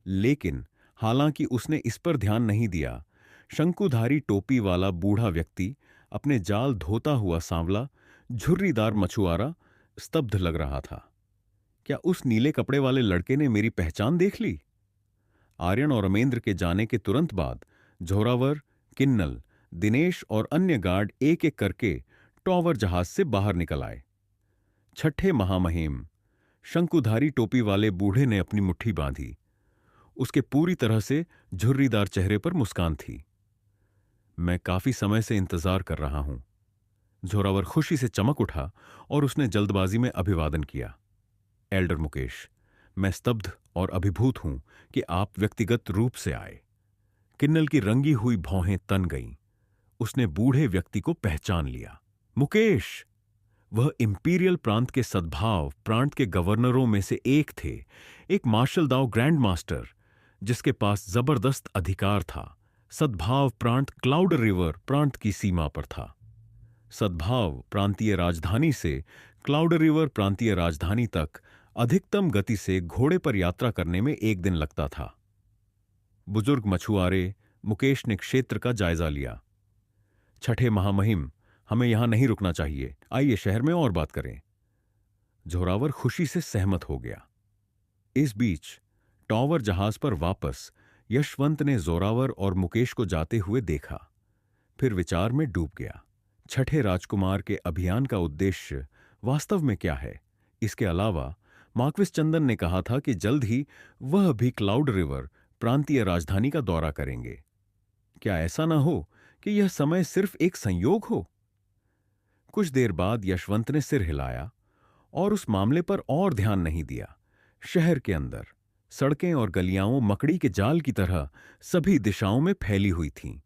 लेकिन हालांकि उसने इस पर ध्यान नहीं दिया, शंकुधारी टोपी वाला बूढ़ा व्यक्ति, अपने जाल धोता हुआ सांवला झुर्रीदार मछुआरा, स्तब्ध लग रहा था। क्या उस नीले कपड़े वाले लड़के ने मेरी पहचान देख ली? आर्यन और अमेंद्र के जाने के तुरंत बाद झोरावर, किन्नल, दिनेश और अन्य गार्ड एक एक करके टॉवर जहाज से बाहर निकल आए। छठे महामहिम शंकुधारी टोपी वाले बूढ़े ने अपनी मुट्ठी बांधी। उसके पूरी तरह से झुर्रीदार चेहरे पर मुस्कान थी। मैं काफी समय से इंतजार कर रहा हूं। झोरावर खुशी से चमक उठा और उसने जल्दबाजी में अभिवादन किया। एल्डर मुकेश, मैं स्तब्ध और अभिभूत हूं कि आप व्यक्तिगत रूप से आए। किन्नल की रंगी हुई भौहें तन गईं। उसने बूढ़े व्यक्ति को पहचान लिया। मुकेश! वह इंपीरियल प्रांत के सद्भाव प्रांत के गवर्नरों में से एक थे, एक मार्शल दाव ग्रैंड मास्टर, जिसके पास जबरदस्त अधिकार था। सद्भाव प्रांत क्लाउड रिवर प्रांत की सीमा पर था। सद्भाव प्रांतीय राजधानी से क्लाउड रिवर प्रांतीय राजधानी तक अधिकतम गति से घोड़े पर यात्रा करने में 1 दिन लगता था। बुजुर्ग मछुआरे मुकेश ने क्षेत्र का जायजा लिया। छठे महामहिम, हमें यहां नहीं रुकना चाहिए। आइए शहर में और बात करें। झोरावर खुशी से सहमत हो गया। इस बीच टॉवर जहाज पर वापस यशवंत ने जोरावर और मुकेश को जाते हुए देखा, फिर विचार में डूब गया। छठे राजकुमार के अभियान का उद्देश्य वास्तव में क्या है? इसके अलावा मार्क्विस चंदन ने कहा था कि जल्द ही वह भी क्लाउड रिवर प्रांतीय राजधानी का दौरा करेंगे। क्या ऐसा ना हो कि यह समय सिर्फ एक संयोग हो? कुछ देर बाद यशवंत ने सिर हिलाया और उस मामले पर और ध्यान नहीं दिया। शहर के अंदर सड़कें और गलियां मकड़ी के जाल की तरह सभी दिशाओं में फैली हुई थीं।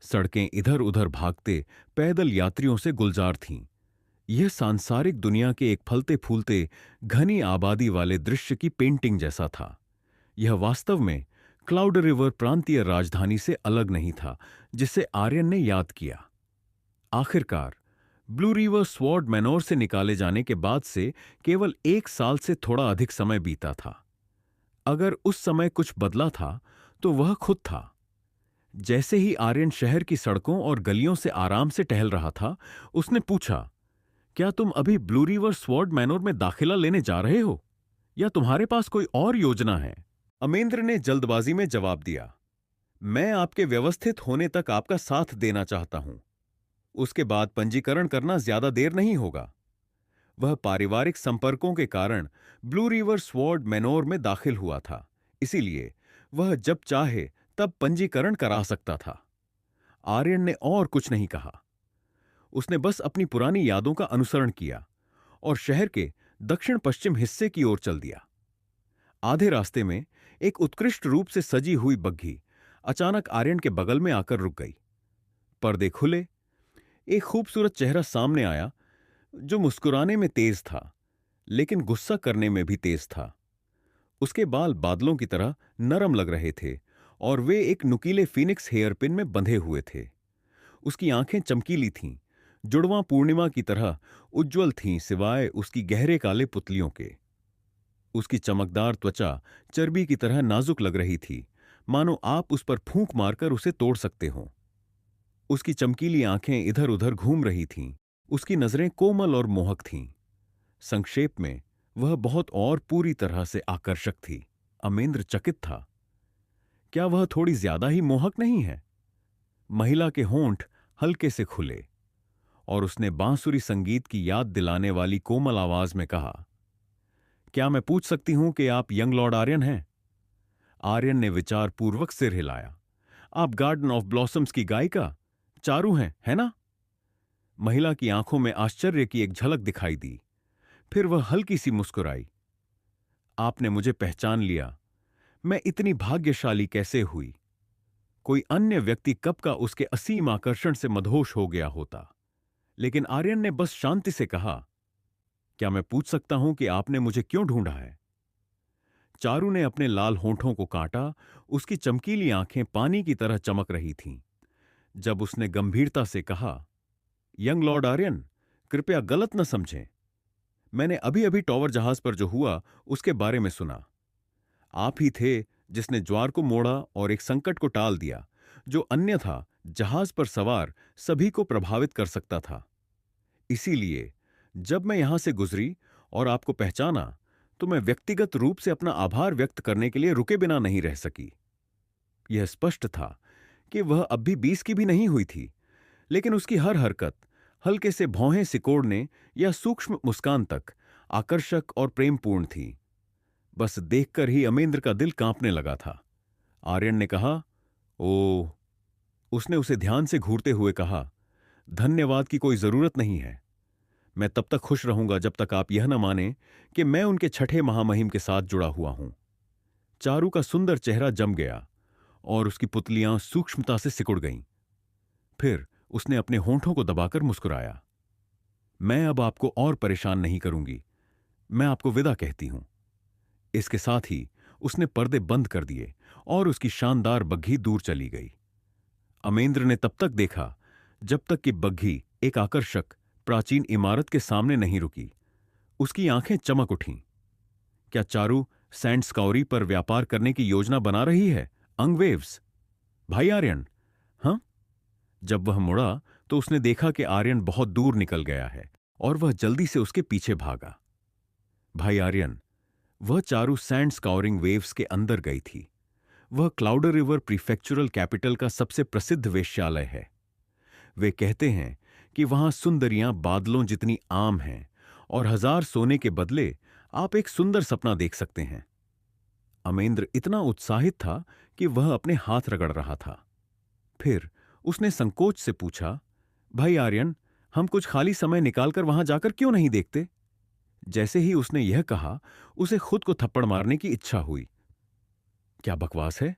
सड़कें इधर उधर भागते पैदल यात्रियों से गुलजार थीं। यह सांसारिक दुनिया के एक फलते फूलते घनी आबादी वाले दृश्य की पेंटिंग जैसा था। यह वास्तव में क्लाउड रिवर प्रांतीय राजधानी से अलग नहीं था, जिसे आर्यन ने याद किया। आखिरकार ब्लू रिवर स्वॉर्ड मैनोर से निकाले जाने के बाद से केवल 1 साल से थोड़ा अधिक समय बीता था। अगर उस समय कुछ बदला था तो वह खुद था। जैसे ही आर्यन शहर की सड़कों और गलियों से आराम से टहल रहा था, उसने पूछा, क्या तुम अभी ब्लू रिवर स्वॉर्ड मैनोर में दाखिला लेने जा रहे हो या तुम्हारे पास कोई और योजना है? अमेंद्र ने जल्दबाजी में जवाब दिया, मैं आपके व्यवस्थित होने तक आपका साथ देना चाहता हूं। उसके बाद पंजीकरण करना ज्यादा देर नहीं होगा। वह पारिवारिक संपर्कों के कारण ब्लू रिवर स्वॉर्ड मैनोर में दाखिल हुआ था, इसीलिए वह जब चाहे तब पंजीकरण करा सकता था। आर्यन ने और कुछ नहीं कहा। उसने बस अपनी पुरानी यादों का अनुसरण किया और शहर के दक्षिण पश्चिम हिस्से की ओर चल दिया। आधे रास्ते में एक उत्कृष्ट रूप से सजी हुई बग्घी अचानक आर्यन के बगल में आकर रुक गई। पर्दे खुले, एक खूबसूरत चेहरा सामने आया जो मुस्कुराने में तेज था, लेकिन गुस्सा करने में भी तेज था। उसके बाल बादलों की तरह नरम लग रहे थे और वे एक नुकीले फीनिक्स हेयरपिन में बंधे हुए थे। उसकी आंखें चमकीली थीं, जुड़वां पूर्णिमा की तरह उज्जवल थीं, सिवाय उसकी गहरे काले पुतलियों के। उसकी चमकदार त्वचा चर्बी की तरह नाजुक लग रही थी, मानो आप उस पर फूंक मारकर उसे तोड़ सकते हो। उसकी चमकीली आंखें इधर उधर घूम रही थीं। उसकी नजरें कोमल और मोहक थीं। संक्षेप में, वह बहुत और पूरी तरह से आकर्षक थी। अमेंद्र चकित था। क्या वह थोड़ी ज्यादा ही मोहक नहीं है? महिला के होंठ हल्के से खुले और उसने बांसुरी संगीत की याद दिलाने वाली कोमल आवाज में कहा, क्या मैं पूछ सकती हूं कि आप यंग लॉर्ड आर्यन हैं? आर्यन ने विचारपूर्वक सिर हिलाया। आप गार्डन ऑफ ब्लॉसम्स की गायिका चारू हैं, है ना? महिला की आंखों में आश्चर्य की एक झलक दिखाई दी। फिर वह हल्की सी मुस्कुराई। आपने मुझे पहचान लिया। मैं इतनी भाग्यशाली कैसे हुई? कोई अन्य व्यक्ति कब का उसके असीम आकर्षण से मदहोश हो गया होता। लेकिन आर्यन ने बस शांति से कहा, क्या मैं पूछ सकता हूं कि आपने मुझे क्यों ढूंढा है? चारू ने अपने लाल होंठों को काटा। उसकी चमकीली आंखें पानी की तरह चमक रही थीं। जब उसने गंभीरता से कहा, यंग लॉर्ड आर्यन, कृपया गलत न समझें। मैंने अभी अभी टॉवर जहाज पर जो हुआ उसके बारे में सुना। आप ही थे जिसने ज्वार को मोड़ा और एक संकट को टाल दिया जो अन्यथा जहाज पर सवार सभी को प्रभावित कर सकता था। इसीलिए जब मैं यहां से गुजरी और आपको पहचाना तो मैं व्यक्तिगत रूप से अपना आभार व्यक्त करने के लिए रुके बिना नहीं रह सकी। यह स्पष्ट था कि वह अब भी 20 की भी नहीं हुई थी, लेकिन उसकी हर हरकत, हल्के से भौहें सिकोड़ने या सूक्ष्म मुस्कान तक आकर्षक और प्रेमपूर्ण थी। बस देखकर ही अमेंद्र का दिल कांपने लगा था। आर्यन ने कहा, ओह। उसने उसे ध्यान से घूरते हुए कहा, धन्यवाद की कोई जरूरत नहीं है। मैं तब तक खुश रहूंगा जब तक आप यह न माने कि मैं उनके छठे महामहिम के साथ जुड़ा हुआ हूं। चारू का सुंदर चेहरा जम गया और उसकी पुतलियां सूक्ष्मता से सिकुड़ गईं। फिर उसने अपने होंठों को दबाकर मुस्कुराया। मैं अब आपको और परेशान नहीं करूंगी। मैं आपको विदा कहती हूं। इसके साथ ही उसने पर्दे बंद कर दिए और उसकी शानदार बग्घी दूर चली गई। अमेंद्र ने तब तक देखा जब तक कि बग्घी एक आकर्षक प्राचीन इमारत के सामने नहीं रुकी। उसकी आंखें चमक उठीं। क्या चारू सैंड स्काउरी पर व्यापार करने की योजना बना रही है? अंगवेव्स, भाई आर्यन? हां? जब वह मुड़ा तो उसने देखा कि आर्यन बहुत दूर निकल गया है और वह जल्दी से उसके पीछे भागा। भाई आर्यन, वह चारू सैंड स्काउरिंग वेव्स के अंदर गई थी। वह क्लाउडर रिवर प्रीफेक्चुरल कैपिटल का सबसे प्रसिद्ध वेश्यालय है। वे कहते हैं कि वहां सुंदरियां बादलों जितनी आम हैं और 1000 सोने के बदले आप एक सुंदर सपना देख सकते हैं। अमेंद्र इतना उत्साहित था कि वह अपने हाथ रगड़ रहा था। फिर उसने संकोच से पूछा, भाई आर्यन, हम कुछ खाली समय निकालकर वहां जाकर क्यों नहीं देखते? जैसे ही उसने यह कहा, उसे खुद को थप्पड़ मारने की इच्छा हुई। क्या बकवास है?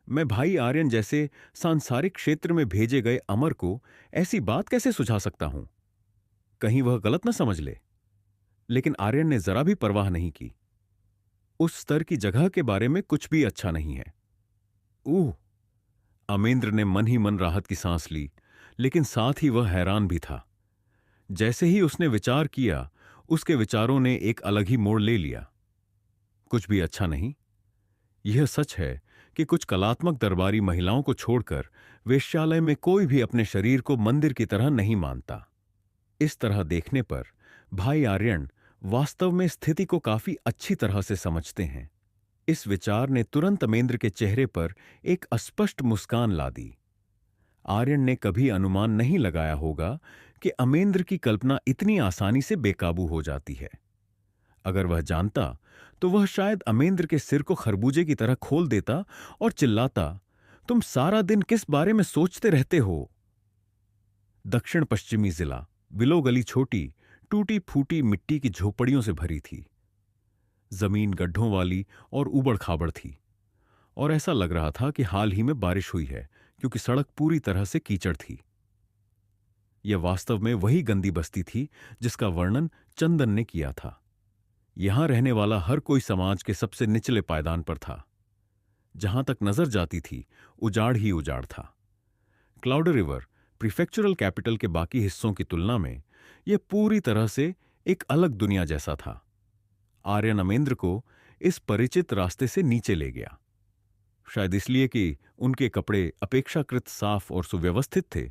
मैं भाई आर्यन जैसे सांसारिक क्षेत्र में भेजे गए अमर को ऐसी बात कैसे सुझा सकता हूं? कहीं वह गलत न समझ ले। लेकिन आर्यन ने जरा भी परवाह नहीं की। उस स्तर की जगह के बारे में कुछ भी अच्छा नहीं है। ऊह! अमेंद्र ने मन ही मन राहत की सांस ली, लेकिन साथ ही वह हैरान भी था। जैसे ही उसने विचार किया, उसके विचारों ने एक अलग ही मोड़ ले लिया। कुछ भी अच्छा नहीं। यह सच है कि कुछ कलात्मक दरबारी महिलाओं को छोड़कर वेश्यालय में कोई भी अपने शरीर को मंदिर की तरह नहीं मानता। इस तरह देखने पर भाई आर्यन वास्तव में स्थिति को काफी अच्छी तरह से समझते हैं। इस विचार ने तुरंत अमेंद्र के चेहरे पर एक अस्पष्ट मुस्कान ला दी। आर्यन ने कभी अनुमान नहीं लगाया होगा कि अमेंद्र की कल्पना इतनी आसानी से बेकाबू हो जाती है। अगर वह जानता तो वह शायद अमेंद्र के सिर को खरबूजे की तरह खोल देता और चिल्लाता, तुम सारा दिन किस बारे में सोचते रहते हो? दक्षिण पश्चिमी जिला विलो गली छोटी टूटी फूटी मिट्टी की झोपड़ियों से भरी थी। जमीन गड्ढों वाली और ऊबड़ खाबड़ थी और ऐसा लग रहा था कि हाल ही में बारिश हुई है, क्योंकि सड़क पूरी तरह से कीचड़ थी। यह वास्तव में वही गंदी बस्ती थी जिसका वर्णन चंदन ने किया था। यहां रहने वाला हर कोई समाज के सबसे निचले पायदान पर था। जहां तक नजर जाती थी उजाड़ ही उजाड़ था। क्लाउड रिवर प्रीफेक्चुरल कैपिटल के बाकी हिस्सों की तुलना में यह पूरी तरह से एक अलग दुनिया जैसा था। आर्यन अमेंद्र को इस परिचित रास्ते से नीचे ले गया, शायद इसलिए कि उनके कपड़े अपेक्षाकृत साफ और सुव्यवस्थित थे।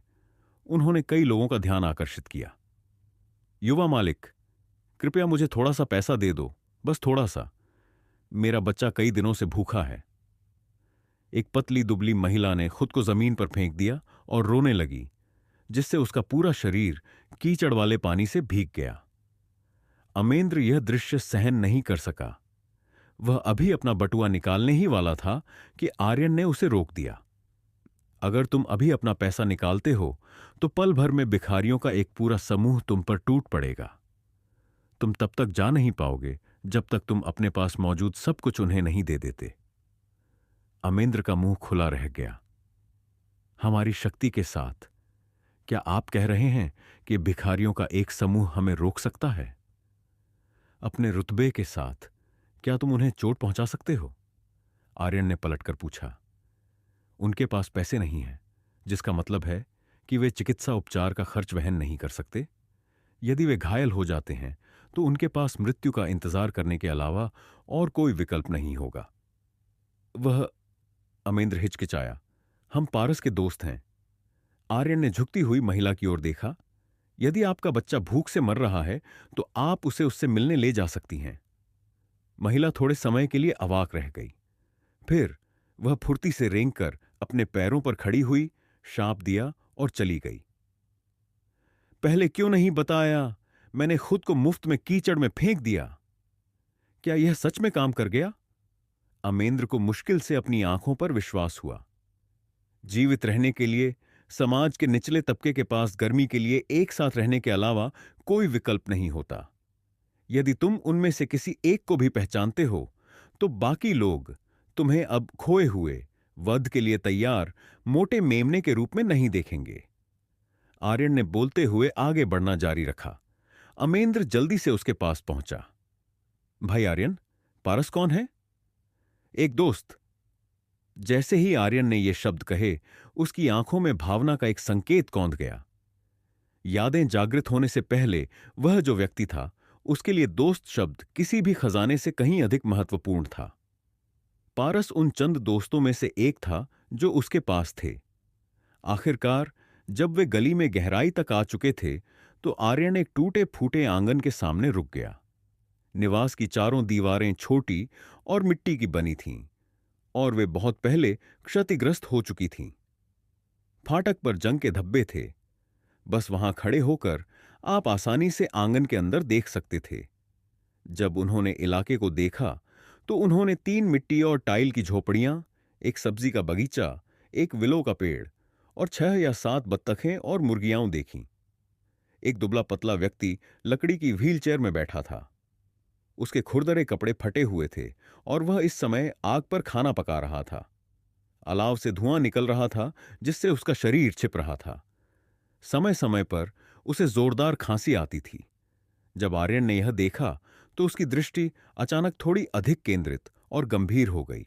उन्होंने कई लोगों का ध्यान आकर्षित किया। युवा मालिक, कृपया मुझे थोड़ा सा पैसा दे दो, बस थोड़ा सा। मेरा बच्चा कई दिनों से भूखा है। एक पतली दुबली महिला ने खुद को जमीन पर फेंक दिया और रोने लगी, जिससे उसका पूरा शरीर कीचड़ वाले पानी से भीग गया। अमेंद्र यह दृश्य सहन नहीं कर सका। वह अभी अपना बटुआ निकालने ही वाला था कि आर्यन ने उसे रोक दिया। अगर तुम अभी अपना पैसा निकालते हो तो पल भर में भिखारियों का एक पूरा समूह तुम पर टूट पड़ेगा। तुम तब तक जा नहीं पाओगे जब तक तुम अपने पास मौजूद सब कुछ उन्हें नहीं दे देते। अमेंद्र का मुंह खुला रह गया। हमारी शक्ति के साथ क्या आप कह रहे हैं कि भिखारियों का एक समूह हमें रोक सकता है? अपने रुतबे के साथ क्या तुम उन्हें चोट पहुंचा सकते हो? आर्यन ने पलटकर पूछा। उनके पास पैसे नहीं हैं, जिसका मतलब है कि वे चिकित्सा उपचार का खर्च वहन नहीं कर सकते। यदि वे घायल हो जाते हैं तो उनके पास मृत्यु का इंतजार करने के अलावा और कोई विकल्प नहीं होगा। वह अमेंद्र हिचकिचाया। हम पारस के दोस्त हैं। आर्यन ने झुकती हुई महिला की ओर देखा। यदि आपका बच्चा भूख से मर रहा है तो आप उसे उससे मिलने ले जा सकती हैं। महिला थोड़े समय के लिए अवाक रह गई। फिर वह फुर्ती से रेंगकर अपने पैरों पर खड़ी हुई, शांप दिया और चली गई। पहले क्यों नहीं बताया? मैंने खुद को मुफ्त में कीचड़ में फेंक दिया। क्या यह सच में काम कर गया? अमेंद्र को मुश्किल से अपनी आंखों पर विश्वास हुआ। जीवित रहने के लिए समाज के निचले तबके के पास गर्मी के लिए एक साथ रहने के अलावा कोई विकल्प नहीं होता। यदि तुम उनमें से किसी एक को भी पहचानते हो तो बाकी लोग तुम्हें अब खोए हुए, वध के लिए तैयार मोटे मेमने के रूप में नहीं देखेंगे। आर्यन ने बोलते हुए आगे बढ़ना जारी रखा। अमेंद्र जल्दी से उसके पास पहुंचा। भाई आर्यन, पारस कौन है? एक दोस्त। जैसे ही आर्यन ने ये शब्द कहे, उसकी आंखों में भावना का एक संकेत कौंध गया। यादें जागृत होने से पहले वह जो व्यक्ति था, उसके लिए दोस्त शब्द किसी भी खजाने से कहीं अधिक महत्वपूर्ण था। पारस उन चंद दोस्तों में से एक था जो उसके पास थे। आखिरकार जब वे गली में गहराई तक आ चुके थे तो आर्यन एक टूटे फूटे आंगन के सामने रुक गया। निवास की चारों दीवारें छोटी और मिट्टी की बनी थीं और वे बहुत पहले क्षतिग्रस्त हो चुकी थीं। फाटक पर जंग के धब्बे थे। बस वहां खड़े होकर आप आसानी से आंगन के अंदर देख सकते थे। जब उन्होंने इलाके को देखा तो उन्होंने 3 मिट्टी और टाइल की झोपड़ियां, एक सब्जी का बगीचा, एक विलो का पेड़ और 6 या 7 बत्तखें और मुर्गियां देखीं। एक दुबला पतला व्यक्ति लकड़ी की व्हीलचेयर में बैठा था। उसके खुरदरे कपड़े फटे हुए थे और वह इस समय आग पर खाना पका रहा था। अलाव से धुआं निकल रहा था जिससे उसका शरीर छिप रहा था। समय समय पर उसे जोरदार खांसी आती थी। जब आर्यन ने यह देखा तो उसकी दृष्टि अचानक थोड़ी अधिक केंद्रित और गंभीर हो गई।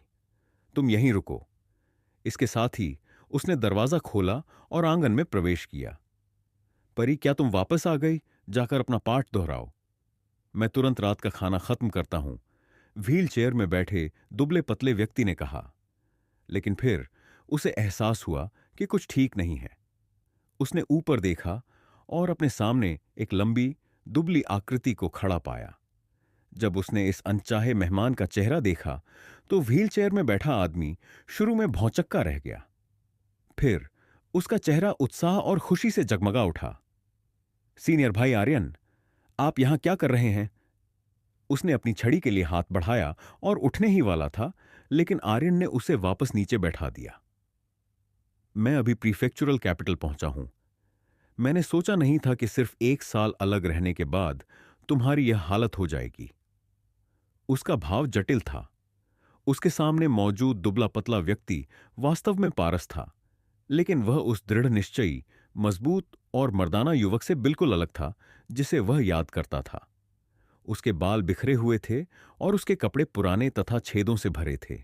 तुम यहीं रुको। इसके साथ ही उसने दरवाजा खोला और आंगन में प्रवेश किया। परी, क्या तुम वापस आ गई? जाकर अपना पाठ दोहराओ। मैं तुरंत रात का खाना खत्म करता हूं, व्हील चेयर में बैठे दुबले पतले व्यक्ति ने कहा। लेकिन फिर उसे एहसास हुआ कि कुछ ठीक नहीं है। उसने ऊपर देखा और अपने सामने एक लंबी दुबली आकृति को खड़ा पाया। जब उसने इस अनचाहे मेहमान का चेहरा देखा तो व्हीलचेयर में बैठा आदमी शुरू में भौंचक्का रह गया। फिर उसका चेहरा उत्साह और खुशी से जगमगा उठा। सीनियर भाई आर्यन, आप यहां क्या कर रहे हैं? उसने अपनी छड़ी के लिए हाथ बढ़ाया और उठने ही वाला था, लेकिन आर्यन ने उसे वापस नीचे बैठा दिया। मैं अभी प्रीफेक्चुरल कैपिटल पहुंचा हूं। मैंने सोचा नहीं था कि सिर्फ 1 साल अलग रहने के बाद तुम्हारी यह हालत हो जाएगी। उसका भाव जटिल था। उसके सामने मौजूद दुबला पतला व्यक्ति वास्तव में पारस था, लेकिन वह उस दृढ़ निश्चयी, मजबूत और मर्दाना युवक से बिल्कुल अलग था जिसे वह याद करता था। उसके बाल बिखरे हुए थे और उसके कपड़े पुराने तथा छेदों से भरे थे।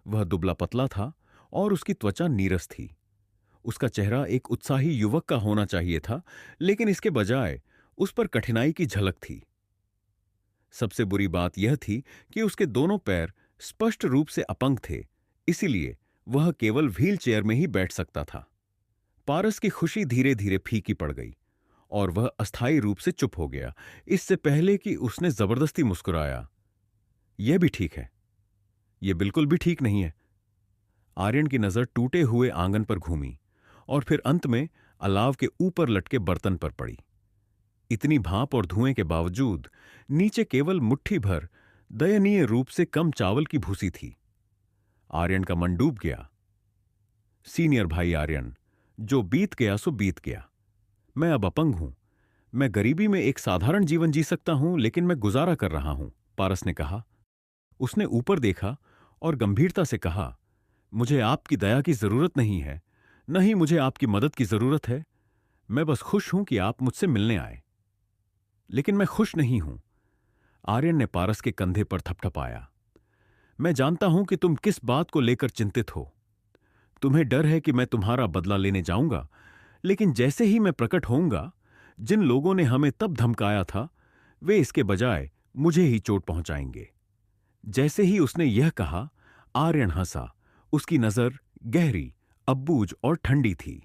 वह दुबला पतला था और उसकी त्वचा नीरस थी। उसका चेहरा एक उत्साही युवक का होना चाहिए था, लेकिन इसके बजाय उस पर कठिनाई की झलक थी। सबसे बुरी बात यह थी कि उसके दोनों पैर स्पष्ट रूप से अपंग थे, इसीलिए वह केवल व्हील चेयर में ही बैठ सकता था। पारस की खुशी धीरे धीरे फीकी पड़ गई और वह अस्थायी रूप से चुप हो गया, इससे पहले कि उसने जबरदस्ती मुस्कुराया। यह भी ठीक है, यह बिल्कुल भी ठीक नहीं है। आर्यन की नजर टूटे हुए आंगन पर घूमी और फिर अंत में अलाव के ऊपर लटके बर्तन पर पड़ी। इतनी भाप और धुएं के बावजूद नीचे केवल मुट्ठी भर दयनीय रूप से कम चावल की भूसी थी। आर्यन का मन डूब गया। सीनियर भाई आर्यन, जो बीत गया सो बीत गया। मैं अब अपंग हूं। मैं गरीबी में एक साधारण जीवन जी सकता हूं, लेकिन मैं गुजारा कर रहा हूं, पारस ने कहा। उसने ऊपर देखा और गंभीरता से कहा, मुझे आपकी दया की जरूरत नहीं है, न ही मुझे आपकी मदद की जरूरत है। मैं बस खुश हूं कि आप मुझसे मिलने आए। लेकिन मैं खुश नहीं हूं। आर्यन ने पारस के कंधे पर थपथपाया। मैं जानता हूं कि तुम किस बात को लेकर चिंतित हो। तुम्हें डर है कि मैं तुम्हारा बदला लेने जाऊंगा, लेकिन जैसे ही मैं प्रकट होऊंगा, जिन लोगों ने हमें तब धमकाया था, वे इसके बजाय मुझे ही चोट पहुंचाएंगे। जैसे ही उसने यह कहा, आर्यन हंसा। उसकी नजर गहरी, अब्बूझ और ठंडी थी।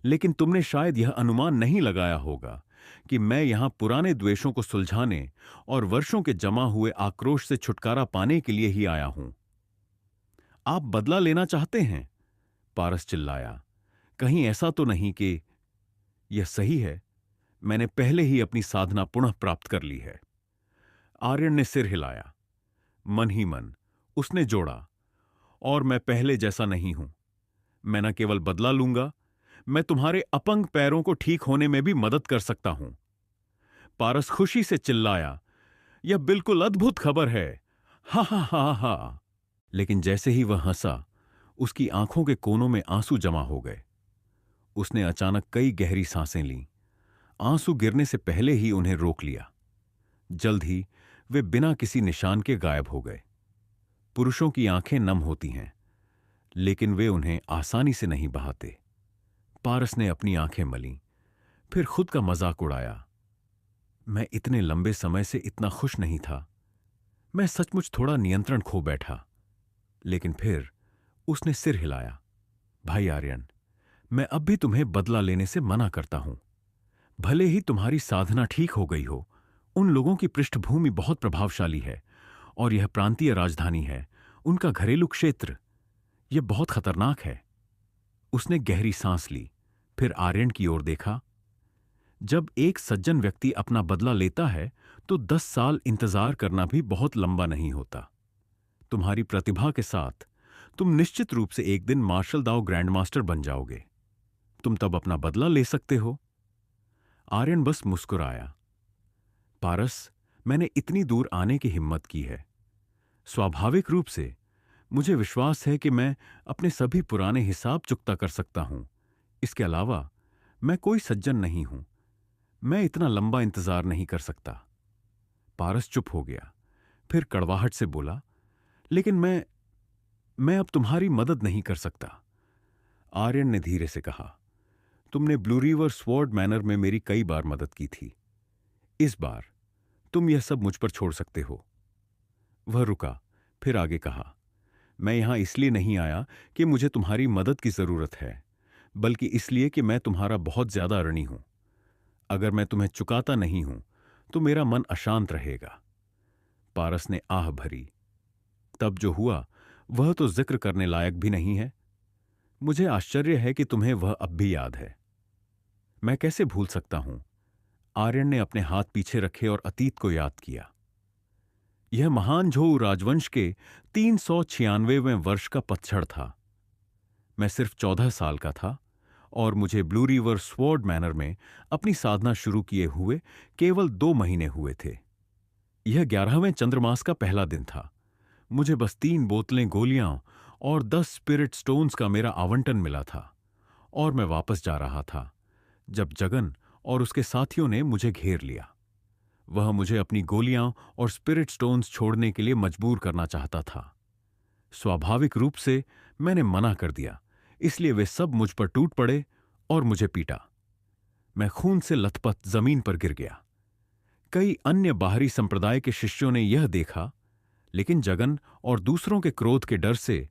लेकिन तुमने शायद यह अनुमान नहीं लगाया होगा कि मैं यहां पुराने द्वेषों को सुलझाने और वर्षों के जमा हुए आक्रोश से छुटकारा पाने के लिए ही आया हूं। आप बदला लेना चाहते हैं? पारस चिल्लाया। कहीं ऐसा तो नहीं कि? यह सही है, मैंने पहले ही अपनी साधना पुनः प्राप्त कर ली है। आर्यन ने सिर हिलाया। मन ही मन उसने जोड़ा, और मैं पहले जैसा नहीं हूं। मैं न केवल बदला लूंगा, मैं तुम्हारे अपंग पैरों को ठीक होने में भी मदद कर सकता हूं। पारस खुशी से चिल्लाया, यह बिल्कुल अद्भुत खबर है। हा हा हा हा। लेकिन जैसे ही वह हंसा, उसकी आंखों के कोनों में आंसू जमा हो गए। उसने अचानक कई गहरी सांसें लीं। आंसू गिरने से पहले ही उन्हें रोक लिया। जल्द ही वे बिना किसी निशान के गायब हो गए। पुरुषों की आंखें नम होती हैं, लेकिन वे उन्हें आसानी से नहीं बहाते। पारस ने अपनी आंखें मलीं, फिर खुद का मजाक उड़ाया। मैं इतने लंबे समय से इतना खुश नहीं था। मैं सचमुच थोड़ा नियंत्रण खो बैठा। लेकिन फिर उसने सिर हिलाया। भाई आर्यन, मैं अब भी तुम्हें बदला लेने से मना करता हूं। भले ही तुम्हारी साधना ठीक हो गई हो, उन लोगों की पृष्ठभूमि बहुत प्रभावशाली है और यह प्रांतीय राजधानी है, उनका घरेलू क्षेत्र। यह बहुत खतरनाक है। उसने गहरी सांस ली, फिर आर्यन की ओर देखा। जब एक सज्जन व्यक्ति अपना बदला लेता है तो 10 साल इंतजार करना भी बहुत लंबा नहीं होता। तुम्हारी प्रतिभा के साथ तुम निश्चित रूप से एक दिन मार्शल दाव ग्रैंडमास्टर बन जाओगे। तुम तब अपना बदला ले सकते हो। आर्यन बस मुस्कुराया। पारस, मैंने इतनी दूर आने की हिम्मत की है। स्वाभाविक रूप से मुझे विश्वास है कि मैं अपने सभी पुराने हिसाब चुकता कर सकता हूं। इसके अलावा मैं कोई सज्जन नहीं हूं। मैं इतना लंबा इंतजार नहीं कर सकता। पारस चुप हो गया, फिर कड़वाहट से बोला, लेकिन मैं अब तुम्हारी मदद नहीं कर सकता। आर्यन ने धीरे से कहा, तुमने ब्लू रिवर स्वॉर्ड मैनर में मेरी कई बार मदद की थी। इस बार तुम यह सब मुझ पर छोड़ सकते हो। वह रुका, फिर आगे कहा, मैं यहां इसलिए नहीं आया कि मुझे तुम्हारी मदद की जरूरत है, बल्कि इसलिए कि मैं तुम्हारा बहुत ज्यादा ऋणी हूं। अगर मैं तुम्हें चुकाता नहीं हूं तो मेरा मन अशांत रहेगा। पारस ने आह भरी। तब जो हुआ वह तो जिक्र करने लायक भी नहीं है। मुझे आश्चर्य है कि तुम्हें वह अब भी याद है। मैं कैसे भूल सकता हूं। आर्यन ने अपने हाथ पीछे रखे और अतीत को याद किया। यह महान झोऊ राजवंश के 396वें वर्ष का पतझड़ था। मैं सिर्फ 14 साल का था और मुझे ब्लू रिवर स्वॉर्ड मैनर में अपनी साधना शुरू किए हुए केवल 2 महीने हुए थे। यह 11वें चंद्रमास का पहला दिन था। मुझे बस 3 बोतलें गोलियां और 10 स्पिरिट स्टोन्स का मेरा आवंटन मिला था और मैं वापस जा रहा था जब जगन और उसके साथियों ने मुझे घेर लिया। वह मुझे अपनी गोलियां और स्पिरिट स्टोन्स छोड़ने के लिए मजबूर करना चाहता था। स्वाभाविक रूप से मैंने मना कर दिया, इसलिए वे सब मुझ पर टूट पड़े और मुझे पीटा। मैं खून से लथपथ जमीन पर गिर गया। कई अन्य बाहरी संप्रदाय के शिष्यों ने यह देखा, लेकिन जगन और दूसरों के क्रोध के डर से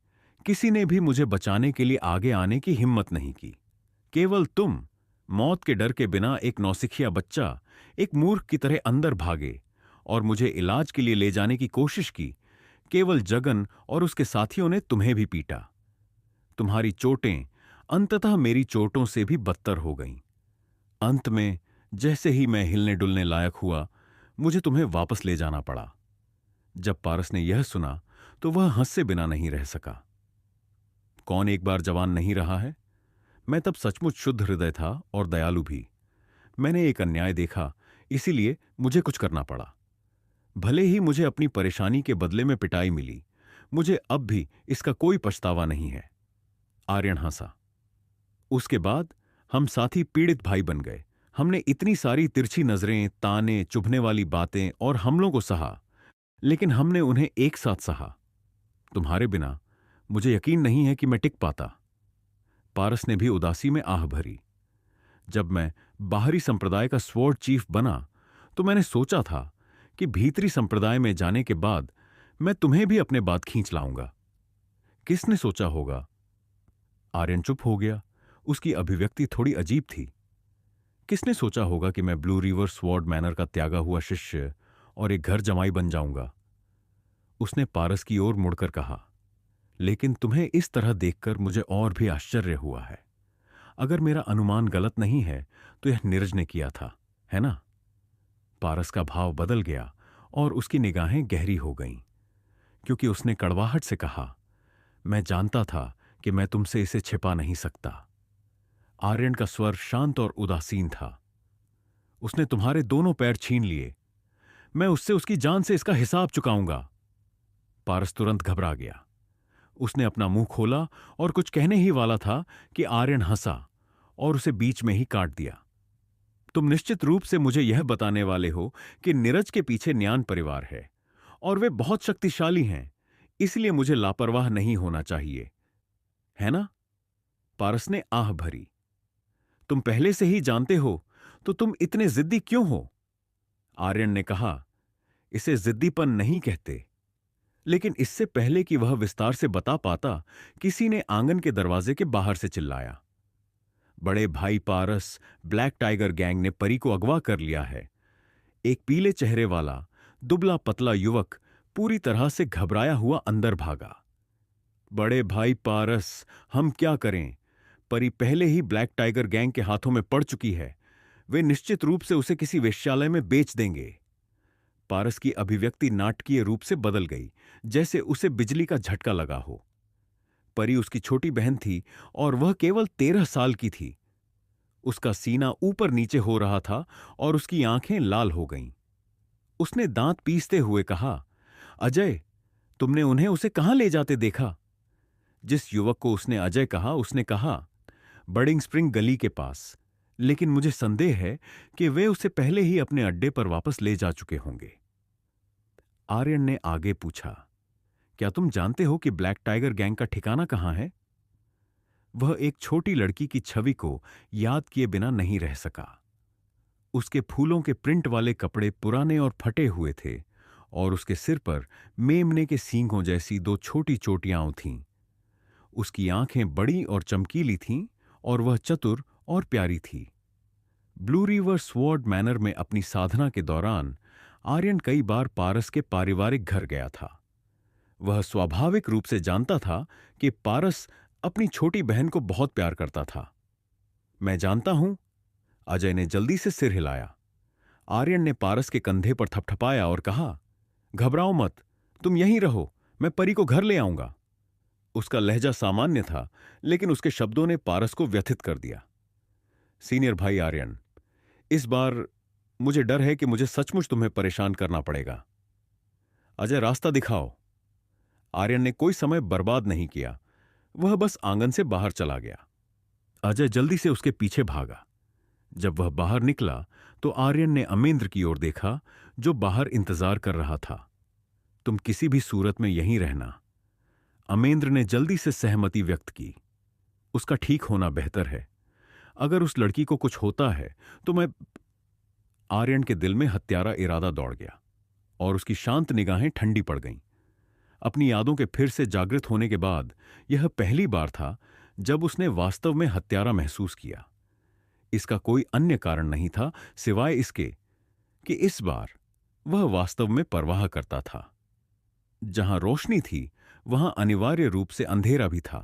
किसी ने भी मुझे बचाने के लिए आगे आने की हिम्मत नहीं की। केवल तुम, मौत के डर के बिना एक नौसिखिया बच्चा, एक मूर्ख की तरह अंदर भागे और मुझे इलाज के लिए ले जाने की कोशिश की। केवल जगन और उसके साथियों ने तुम्हें भी पीटा। तुम्हारी चोटें अंततः मेरी चोटों से भी बदतर हो गईं। अंत में जैसे ही मैं हिलने डुलने लायक हुआ, मुझे तुम्हें वापस ले जाना पड़ा। जब पारस ने यह सुना तो वह हंसे बिना नहीं रह सका। कौन एक बार जवान नहीं रहा है? मैं तब सचमुच शुद्ध हृदय था और दयालु भी। मैंने एक अन्याय देखा, इसीलिए मुझे कुछ करना पड़ा। भले ही मुझे अपनी परेशानी के बदले में पिटाई मिली, मुझे अब भी इसका कोई पछतावा नहीं है। आर्यन हंसा। उसके बाद हम साथी पीड़ित भाई बन गए। हमने इतनी सारी तिरछी नजरें, ताने, चुभने वाली बातें और हमलों को सहा, लेकिन हमने उन्हें एक साथ सहा। तुम्हारे बिना मुझे यकीन नहीं है कि मैं टिक पाता। पारस ने भी उदासी में आह भरी। जब मैं बाहरी संप्रदाय का स्वॉर्ड चीफ बना तो मैंने सोचा था कि भीतरी संप्रदाय में जाने के बाद मैं तुम्हें भी अपने बात खींच लाऊंगा। किसने सोचा होगा? आर्यन चुप हो गया। उसकी अभिव्यक्ति थोड़ी अजीब थी। किसने सोचा होगा कि मैं ब्लू रिवर स्वॉर्ड मैनर का त्यागा हुआ शिष्य और एक घर जमाई बन जाऊंगा? उसने पारस की ओर मुड़कर कहा, लेकिन तुम्हें इस तरह देखकर मुझे और भी आश्चर्य हुआ है। अगर मेरा अनुमान गलत नहीं है तो यह नीरज ने किया था, है ना? पारस का भाव बदल गया और उसकी निगाहें गहरी हो गईं, क्योंकि उसने कड़वाहट से कहा, मैं जानता था कि मैं तुमसे इसे छिपा नहीं सकता। आर्यन का स्वर शांत और उदासीन था। उसने तुम्हारे दोनों पैर छीन लिए। मैं उससे उसकी जान से इसका हिसाब चुकाऊंगा। पारस तुरंत घबरा गया। उसने अपना मुंह खोला और कुछ कहने ही वाला था कि आर्यन हंसा और उसे बीच में ही काट दिया। तुम निश्चित रूप से मुझे यह बताने वाले हो कि नीरज के पीछे न्यान परिवार है और वे बहुत शक्तिशाली हैं, इसलिए मुझे लापरवाह नहीं होना चाहिए, है ना? पारस ने आह भरी। तुम पहले से ही जानते हो तो तुम इतने जिद्दी क्यों हो? आर्यन ने कहा, इसे जिद्दीपन नहीं कहते। लेकिन इससे पहले कि वह विस्तार से बता पाता, किसी ने आंगन के दरवाजे के बाहर से चिल्लाया, बड़े भाई पारस, ब्लैक टाइगर गैंग ने परी को अगवा कर लिया है। एक पीले चेहरे वाला दुबला पतला युवक पूरी तरह से घबराया हुआ अंदर भागा। बड़े भाई पारस, हम क्या करें? परी पहले ही ब्लैक टाइगर गैंग के हाथों में पड़ चुकी है। वे निश्चित रूप से उसे किसी वेश्यालय में बेच देंगे। पारस की अभिव्यक्ति नाटकीय रूप से बदल गई, जैसे उसे बिजली का झटका लगा हो। परी उसकी छोटी बहन थी और वह केवल 13 साल की थी। उसका सीना ऊपर नीचे हो रहा था और उसकी आंखें लाल हो गईं। उसने दांत पीसते हुए कहा, अजय, तुमने उन्हें उसे कहां ले जाते देखा? जिस युवक को उसने अजय कहा, उसने कहा, बडिंग स्प्रिंग गली के पास, लेकिन मुझे संदेह है कि वे उसे पहले ही अपने अड्डे पर वापस ले जा चुके होंगे। आर्यन ने आगे पूछा, क्या तुम जानते हो कि ब्लैक टाइगर गैंग का ठिकाना कहां है? वह एक छोटी लड़की की छवि को याद किए बिना नहीं रह सका। उसके फूलों के प्रिंट वाले कपड़े पुराने और फटे हुए थे और उसके सिर पर मेमने के सींगों जैसी 2 छोटी चोटियां थीं। उसकी आंखें बड़ी और चमकीली थीं और वह चतुर और प्यारी थी। ब्लू रिवर स्वॉर्ड मैनर में अपनी साधना के दौरान आर्यन कई बार पारस के पारिवारिक घर गया था। वह स्वाभाविक रूप से जानता था कि पारस अपनी छोटी बहन को बहुत प्यार करता था। मैं जानता हूं। अजय ने जल्दी से सिर हिलाया। आर्यन ने पारस के कंधे पर थपथपाया और कहा, घबराओ मत, तुम यहीं रहो, मैं परी को घर ले आऊंगा। उसका लहजा सामान्य था, लेकिन उसके शब्दों ने पारस को व्यथित कर दिया। सीनियर भाई आर्यन, इस बार मुझे डर है कि मुझे सचमुच तुम्हें परेशान करना पड़ेगा। अजय, रास्ता दिखाओ। आर्यन ने कोई समय बर्बाद नहीं किया, वह बस आंगन से बाहर चला गया। अजय जल्दी से उसके पीछे भागा। जब वह बाहर निकला तो आर्यन ने अमेंद्र की ओर देखा, जो बाहर इंतजार कर रहा था। तुम किसी भी सूरत में यहीं रहना। अमेंद्र ने जल्दी से सहमति व्यक्त की। उसका ठीक होना बेहतर है। अगर उस लड़की को कुछ होता है तो मैं। आर्यन के दिल में हत्यारा इरादा दौड़ गया और उसकी शांत निगाहें ठंडी पड़ गईं। अपनी यादों के फिर से जागृत होने के बाद यह पहली बार था जब उसने वास्तव में हत्यारा महसूस किया। इसका कोई अन्य कारण नहीं था सिवाय इसके कि इस बार वह वास्तव में परवाह करता था। जहां रोशनी थी वहां अनिवार्य रूप से अंधेरा भी था।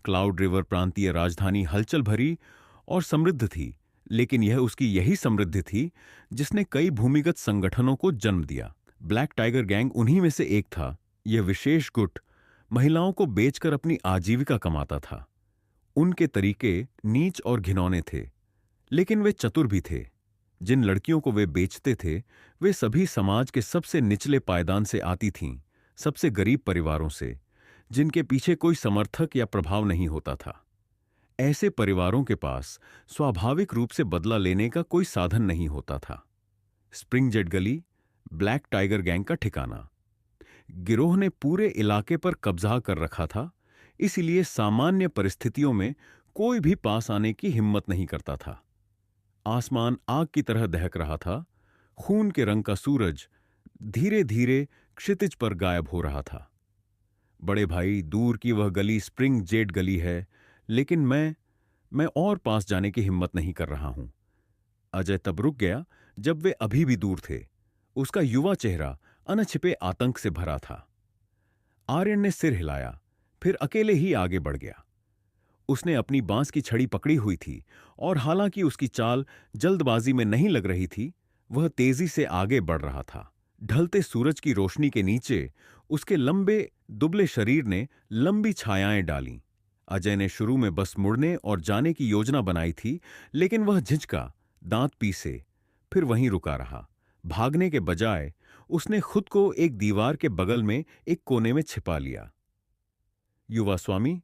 क्लाउड रिवर प्रांतीय राजधानी हलचल भरी और समृद्ध थी, लेकिन यह उसकी यही समृद्धि थी जिसने कई भूमिगत संगठनों को जन्म दिया। ब्लैक टाइगर गैंग उन्हीं में से एक था। यह विशेष गुट महिलाओं को बेचकर अपनी आजीविका कमाता था। उनके तरीके नीच और घिनौने थे, लेकिन वे चतुर भी थे। जिन लड़कियों को वे बेचते थे वे सभी समाज के सबसे निचले पायदान से आती थीं, सबसे गरीब परिवारों से, जिनके पीछे कोई समर्थक या प्रभाव नहीं होता था। ऐसे परिवारों के पास स्वाभाविक रूप से बदला लेने का कोई साधन नहीं होता था। स्प्रिंग जेट गली ब्लैक टाइगर गैंग का ठिकाना। गिरोह ने पूरे इलाके पर कब्जा कर रखा था, इसलिए सामान्य परिस्थितियों में कोई भी पास आने की हिम्मत नहीं करता था। आसमान आग की तरह दहक रहा था। खून के रंग का सूरज धीरे धीरे क्षितिज पर गायब हो रहा था। बड़े भाई, दूर की वह गली स्प्रिंग जेट गली है, लेकिन मैं और पास जाने की हिम्मत नहीं कर रहा हूं। अजय तब रुक गया जब वे अभी भी दूर थे। उसका युवा चेहरा अनछिपे आतंक से भरा था। आर्यन ने सिर हिलाया, फिर अकेले ही आगे बढ़ गया। उसने अपनी बांस की छड़ी पकड़ी हुई थी और हालांकि उसकी चाल जल्दबाजी में नहीं लग रही थी, वह तेजी से आगे बढ़ रहा था। ढलते सूरज की रोशनी के नीचे उसके लंबे दुबले शरीर ने लंबी छायाएं डालीं। अजय ने शुरू में बस मुड़ने और जाने की योजना बनाई थी, लेकिन वह झिझका, दांत पीसे, फिर वहीं रुका रहा। भागने के बजाय उसने खुद को एक दीवार के बगल में एक कोने में छिपा लिया। युवा स्वामी,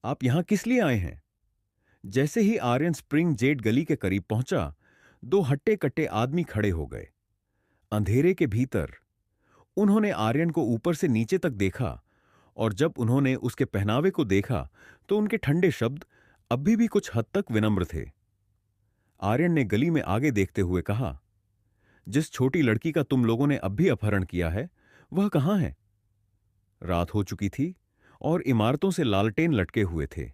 आप यहां किस लिए आए हैं? जैसे ही आर्यन स्प्रिंग जेट गली के करीब पहुंचा, दो हट्टे कट्टे आदमी खड़े हो गए। अंधेरे के भीतर उन्होंने आर्यन को ऊपर से नीचे तक देखा, और जब उन्होंने उसके पहनावे को देखा तो उनके ठंडे शब्द अभी भी कुछ हद तक विनम्र थे। आर्यन ने गली में आगे देखते हुए कहा, जिस छोटी लड़की का तुम लोगों ने अब भी अपहरण किया है, वह कहां है? रात हो चुकी थी और इमारतों से लालटेन लटके हुए थे।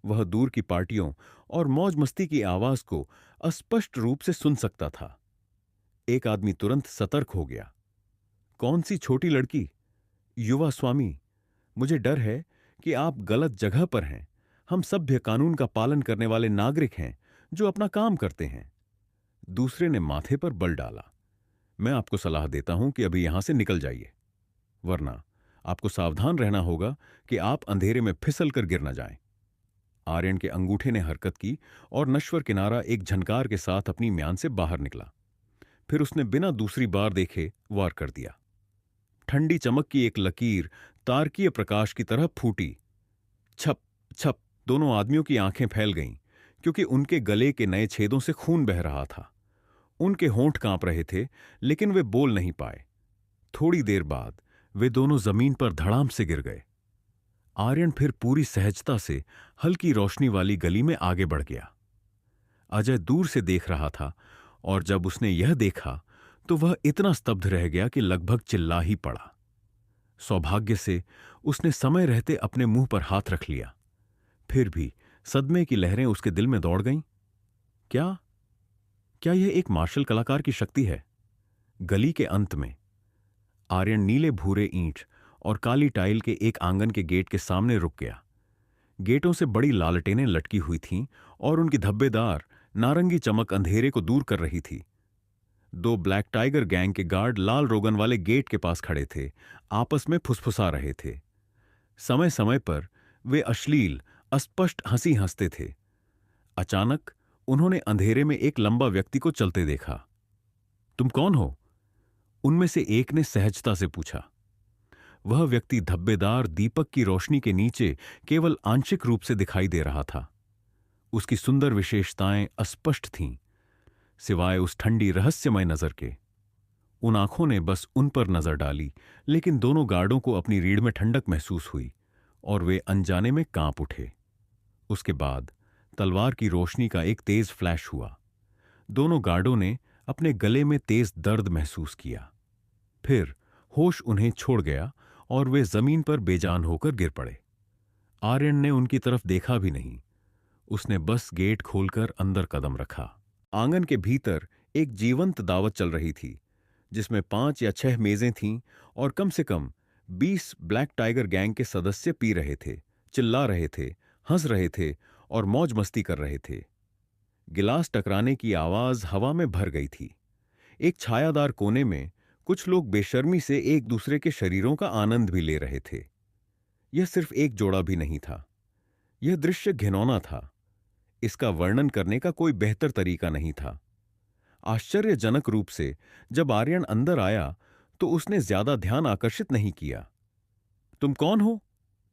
वह दूर की पार्टियों और मौज मस्ती की आवाज को अस्पष्ट रूप से सुन सकता था। एक आदमी तुरंत सतर्क हो गया। कौन सी छोटी लड़की? युवा स्वामी, मुझे डर है कि आप गलत जगह पर हैं। हम सभ्य कानून का पालन करने वाले नागरिक हैं जो अपना काम करते हैं। दूसरे ने माथे पर बल डाला। मैं आपको सलाह देता हूं कि अभी यहां से निकल जाइए, वरना आपको सावधान रहना होगा कि आप अंधेरे में फिसल कर गिर न जाएं। आर्यन के अंगूठे ने हरकत की और नश्वर किनारा एक झनकार के साथ अपनी म्यान से बाहर निकला। फिर उसने बिना दूसरी बार देखे वार कर दिया। ठंडी चमक की एक लकीर तारकीय प्रकाश की तरह फूटी। छप छप दोनों आदमियों की आंखें फैल गईं, क्योंकि उनके गले के नए छेदों से खून बह रहा था। उनके होंठ कांप रहे थे, लेकिन वे बोल नहीं पाए। थोड़ी देर बाद वे दोनों जमीन पर धड़ाम से गिर गए। आर्यन फिर पूरी सहजता से हल्की रोशनी वाली गली में आगे बढ़ गया। अजय दूर से देख रहा था, और जब उसने यह देखा तो वह इतना स्तब्ध रह गया कि लगभग चिल्ला ही पड़ा। सौभाग्य से उसने समय रहते अपने मुंह पर हाथ रख लिया। फिर भी सदमे की लहरें उसके दिल में दौड़ गईं। क्या क्या यह एक मार्शल कलाकार की शक्ति है? गली के अंत में आर्यन नीले भूरे ईंट और काली टाइल के एक आंगन के गेट के सामने रुक गया। गेटों से बड़ी लालटेनें लटकी हुई थीं और उनकी धब्बेदार नारंगी चमक अंधेरे को दूर कर रही थी। दो ब्लैक टाइगर गैंग के गार्ड लाल रोगन वाले गेट के पास खड़े थे, आपस में फुसफुसा रहे थे। समय समय पर वे अश्लील अस्पष्ट हंसी हंसते थे। अचानक उन्होंने अंधेरे में एक लंबा व्यक्ति को चलते देखा। तुम कौन हो? उनमें से एक ने सहजता से पूछा। वह व्यक्ति धब्बेदार दीपक की रोशनी के नीचे केवल आंशिक रूप से दिखाई दे रहा था। उसकी सुंदर विशेषताएं अस्पष्ट थीं, सिवाय उस ठंडी रहस्यमय नजर के। उन आंखों ने बस उन पर नजर डाली, लेकिन दोनों गार्डों को अपनी रीढ़ में ठंडक महसूस हुई और वे अनजाने में कांप उठे। उसके बाद तलवार की रोशनी का एक तेज फ्लैश हुआ। दोनों गार्डों ने अपने गले में तेज दर्द महसूस किया। फिर होश उन्हें छोड़ गया और वे जमीन पर बेजान होकर गिर पड़े। आर्यन ने उनकी तरफ देखा भी नहीं। उसने बस गेट खोलकर अंदर कदम रखा। आंगन के भीतर एक जीवंत दावत चल रही थी, जिसमें 5 या 6 मेजें थीं और कम से कम 20 ब्लैक टाइगर गैंग के सदस्य पी रहे थे, चिल्ला रहे थे, हंस रहे थे और मौज मस्ती कर रहे थे। गिलास टकराने की आवाज हवा में भर गई थी। एक छायादार कोने में कुछ लोग बेशर्मी से एक दूसरे के शरीरों का आनंद भी ले रहे थे। यह सिर्फ एक जोड़ा भी नहीं था। यह दृश्य घिनौना था। इसका वर्णन करने का कोई बेहतर तरीका नहीं था। आश्चर्यजनक रूप से जब आर्यन अंदर आया तो उसने ज्यादा ध्यान आकर्षित नहीं किया। तुम कौन हो?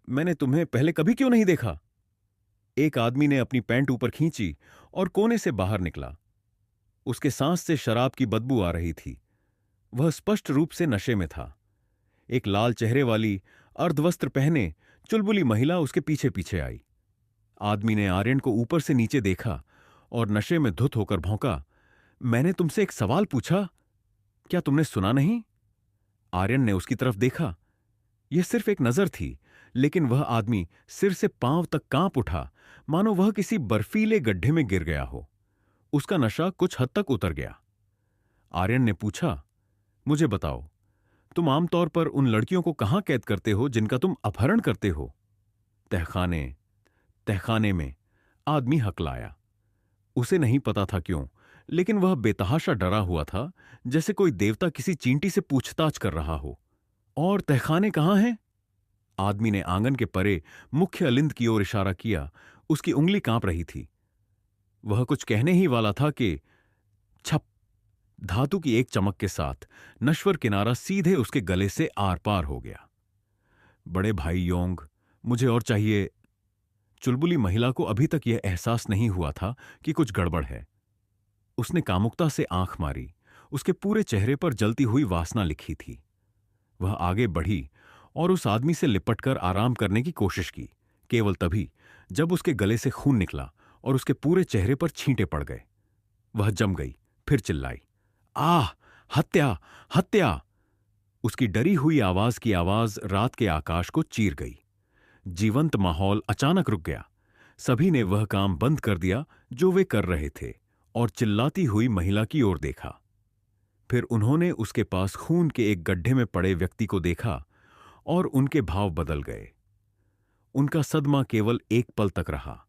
मैंने तुम्हें पहले कभी क्यों नहीं देखा? एक आदमी ने अपनी पैंट ऊपर खींची और कोने से बाहर निकला। उसके सांस से शराब की बदबू आ रही थी। वह स्पष्ट रूप से नशे में था। एक लाल चेहरे वाली अर्धवस्त्र पहने चुलबुली महिला उसके पीछे पीछे आई। आदमी ने आर्यन को ऊपर से नीचे देखा और नशे में धुत होकर भौंका, मैंने तुमसे एक सवाल पूछा, क्या तुमने सुना नहीं? आर्यन ने उसकी तरफ देखा। यह सिर्फ एक नजर थी, लेकिन वह आदमी सिर से पांव तक कांप उठा, मानो वह किसी बर्फीले गड्ढे में गिर गया हो। उसका नशा कुछ हद तक उतर गया। आर्यन ने पूछा, मुझे बताओ, तुम आमतौर पर उन लड़कियों को कहां कैद करते हो जिनका तुम अपहरण करते हो? तहखाने में, आदमी हकलाया। उसे नहीं पता था क्यों, लेकिन वह बेतहाशा डरा हुआ था, जैसे कोई देवता किसी चींटी से पूछताछ कर रहा हो। और तहखाने कहां हैं? आदमी ने आंगन के परे मुख्य अलिंद की ओर इशारा किया। उसकी उंगली कांप रही थी। वह कुछ कहने ही वाला था कि छप, धातु की एक चमक के साथ नश्वर किनारा सीधे उसके गले से आर पार हो गया। बड़े भाई योंग, मुझे और चाहिए। चुलबुली महिला को अभी तक यह एहसास नहीं हुआ था कि कुछ गड़बड़ है। उसने कामुकता से आंख मारी। उसके पूरे चेहरे पर जलती हुई वासना लिखी थी। वह आगे बढ़ी और उस आदमी से लिपटकर आराम करने की कोशिश की, केवल तभी जब उसके गले से खून निकला और उसके पूरे चेहरे पर छींटे पड़ गए। वह जम गई, फिर चिल्लाई, आह, हत्या, हत्या! उसकी डरी हुई आवाज की आवाज रात के आकाश को चीर गई। जीवंत माहौल अचानक रुक गया। सभी ने वह काम बंद कर दिया जो वे कर रहे थे और चिल्लाती हुई महिला की ओर देखा। फिर उन्होंने उसके पास खून के एक गड्ढे में पड़े व्यक्ति को देखा और उनके भाव बदल गए। उनका सदमा केवल एक पल तक रहा।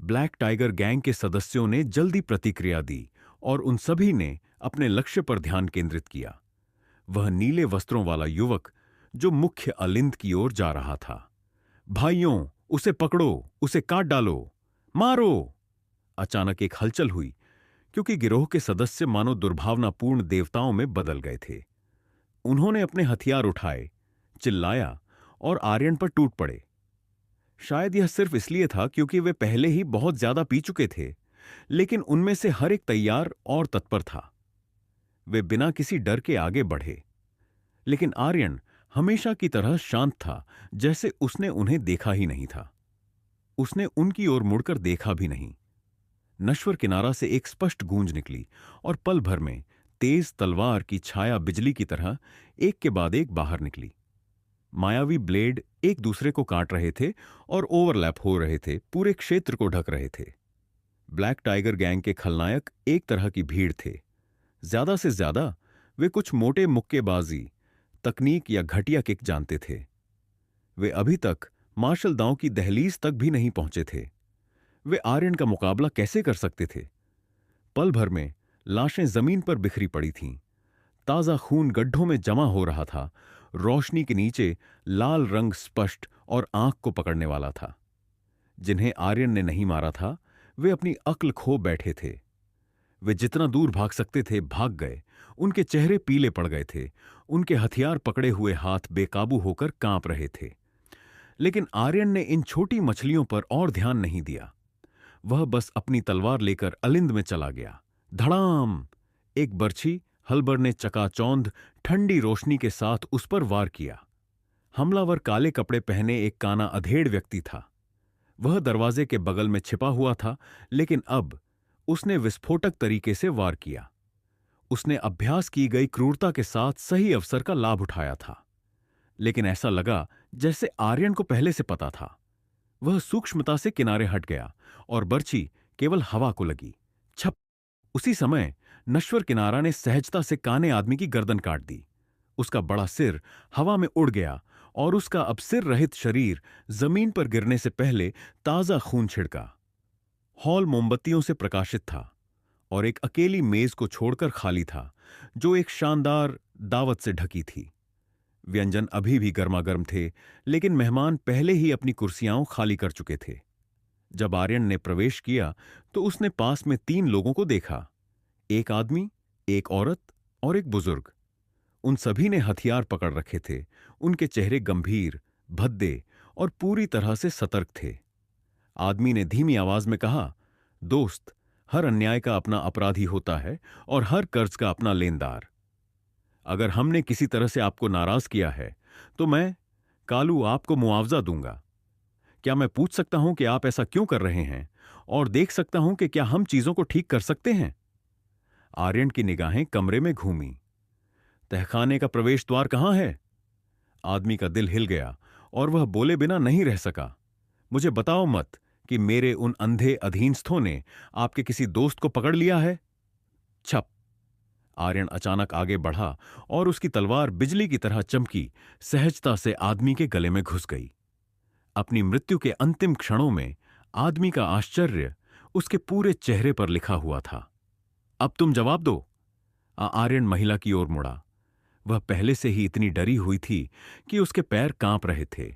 ब्लैक टाइगर गैंग के सदस्यों ने जल्दी प्रतिक्रिया दी और उन सभी ने अपने लक्ष्य पर ध्यान केंद्रित किया। वह नीले वस्त्रों वाला युवक जो मुख्य अलिंद की ओर जा रहा था। भाइयों, उसे पकड़ो, उसे काट डालो, मारो! अचानक एक हलचल हुई, क्योंकि गिरोह के सदस्य मानो दुर्भावनापूर्ण देवताओं में बदल गए थे। उन्होंने अपने हथियार उठाए, चिल्लाया और आर्यन पर टूट पड़े। शायद यह सिर्फ इसलिए था क्योंकि वे पहले ही बहुत ज्यादा पी चुके थे, लेकिन उनमें से हर एक तैयार और तत्पर था। वे बिना किसी डर के आगे बढ़े, लेकिन आर्यन हमेशा की तरह शांत था, जैसे उसने उन्हें देखा ही नहीं था। उसने उनकी ओर मुड़कर देखा भी नहीं। नश्वर किनारा से एक स्पष्ट गूंज निकली और पल भर में तेज तलवार की छाया बिजली की तरह एक के बाद एक बाहर निकली। मायावी ब्लेड एक दूसरे को काट रहे थे और ओवरलैप हो रहे थे, पूरे क्षेत्र को ढक रहे थे। ब्लैक टाइगर गैंग के खलनायक एक तरह की भीड़ थे। ज्यादा से ज्यादा वे कुछ मोटे मुक्केबाजी, तकनीक या घटिया किक जानते थे। वे अभी तक मार्शल दांव की दहलीज तक भी नहीं पहुंचे थे। वे आर्यन का मुकाबला कैसे कर सकते थे? पल भर में लाशें जमीन पर बिखरी पड़ी थीं। ताजा खून गड्ढों में जमा हो रहा था। रोशनी के नीचे लाल रंग स्पष्ट और आंख को पकड़ने वाला था। जिन्हें आर्यन ने नहीं मारा था, वे अपनी अक्ल खो बैठे थे। वे जितना दूर भाग सकते थे भाग गए। उनके चेहरे पीले पड़ गए थे। उनके हथियार पकड़े हुए हाथ बेकाबू होकर कांप रहे थे। लेकिन आर्यन ने इन छोटी मछलियों पर और ध्यान नहीं दिया। वह बस अपनी तलवार लेकर अलिंद में चला गया। धड़ाम! एक बर्छी हलबर ने चकाचौंध ठंडी रोशनी के साथ उस पर वार किया। हमलावर काले कपड़े पहने एक काना अधेड़ व्यक्ति था। वह दरवाजे के बगल में छिपा हुआ था, लेकिन अब उसने विस्फोटक तरीके से वार किया। उसने अभ्यास की गई क्रूरता के साथ सही अवसर का लाभ उठाया था। लेकिन ऐसा लगा जैसे आर्यन को पहले से पता था। वह सूक्ष्मता से किनारे हट गया और बर्छी केवल हवा को लगी। छप! उसी समय नश्वर किनारा ने सहजता से काने आदमी की गर्दन काट दी। उसका बड़ा सिर हवा में उड़ गया और उसका अब सिर रहित शरीर जमीन पर गिरने से पहले ताजा खून छिड़का। हॉल मोमबत्तियों से प्रकाशित था और एक अकेली मेज को छोड़कर खाली था, जो एक शानदार दावत से ढकी थी। व्यंजन अभी भी गर्मागर्म थे, लेकिन मेहमान पहले ही अपनी कुर्सियां खाली कर चुके थे। जब आर्यन ने प्रवेश किया तो उसने पास में 3 लोगों को देखा। एक आदमी, एक औरत और एक बुजुर्ग। उन सभी ने हथियार पकड़ रखे थे। उनके चेहरे गंभीर, भद्दे और पूरी तरह से सतर्क थे। आदमी ने धीमी आवाज में कहा, दोस्त, हर अन्याय का अपना अपराधी होता है और हर कर्ज का अपना लेनदार। अगर हमने किसी तरह से आपको नाराज किया है तो मैं, कालू, आपको मुआवजा दूंगा। क्या मैं पूछ सकता हूं कि आप ऐसा क्यों कर रहे हैं, और देख सकता हूं कि क्या हम चीजों को ठीक कर सकते हैं? आर्यन की निगाहें कमरे में घूमी। तहखाने का प्रवेश द्वार कहां है? आदमी का दिल हिल गया और वह बोले बिना नहीं रह सका। मुझे बताओ मत कि मेरे उन अंधे अधीनस्थों ने आपके किसी दोस्त को पकड़ लिया है। छप! आर्यन अचानक आगे बढ़ा और उसकी तलवार बिजली की तरह चमकी सहजता से आदमी के गले में घुस गई। अपनी मृत्यु के अंतिम क्षणों में आदमी का आश्चर्य उसके पूरे चेहरे पर लिखा हुआ था। अब तुम जवाब दो। आर्यन महिला की ओर मुड़ा। वह पहले से ही इतनी डरी हुई थी कि उसके पैर कांप रहे थे।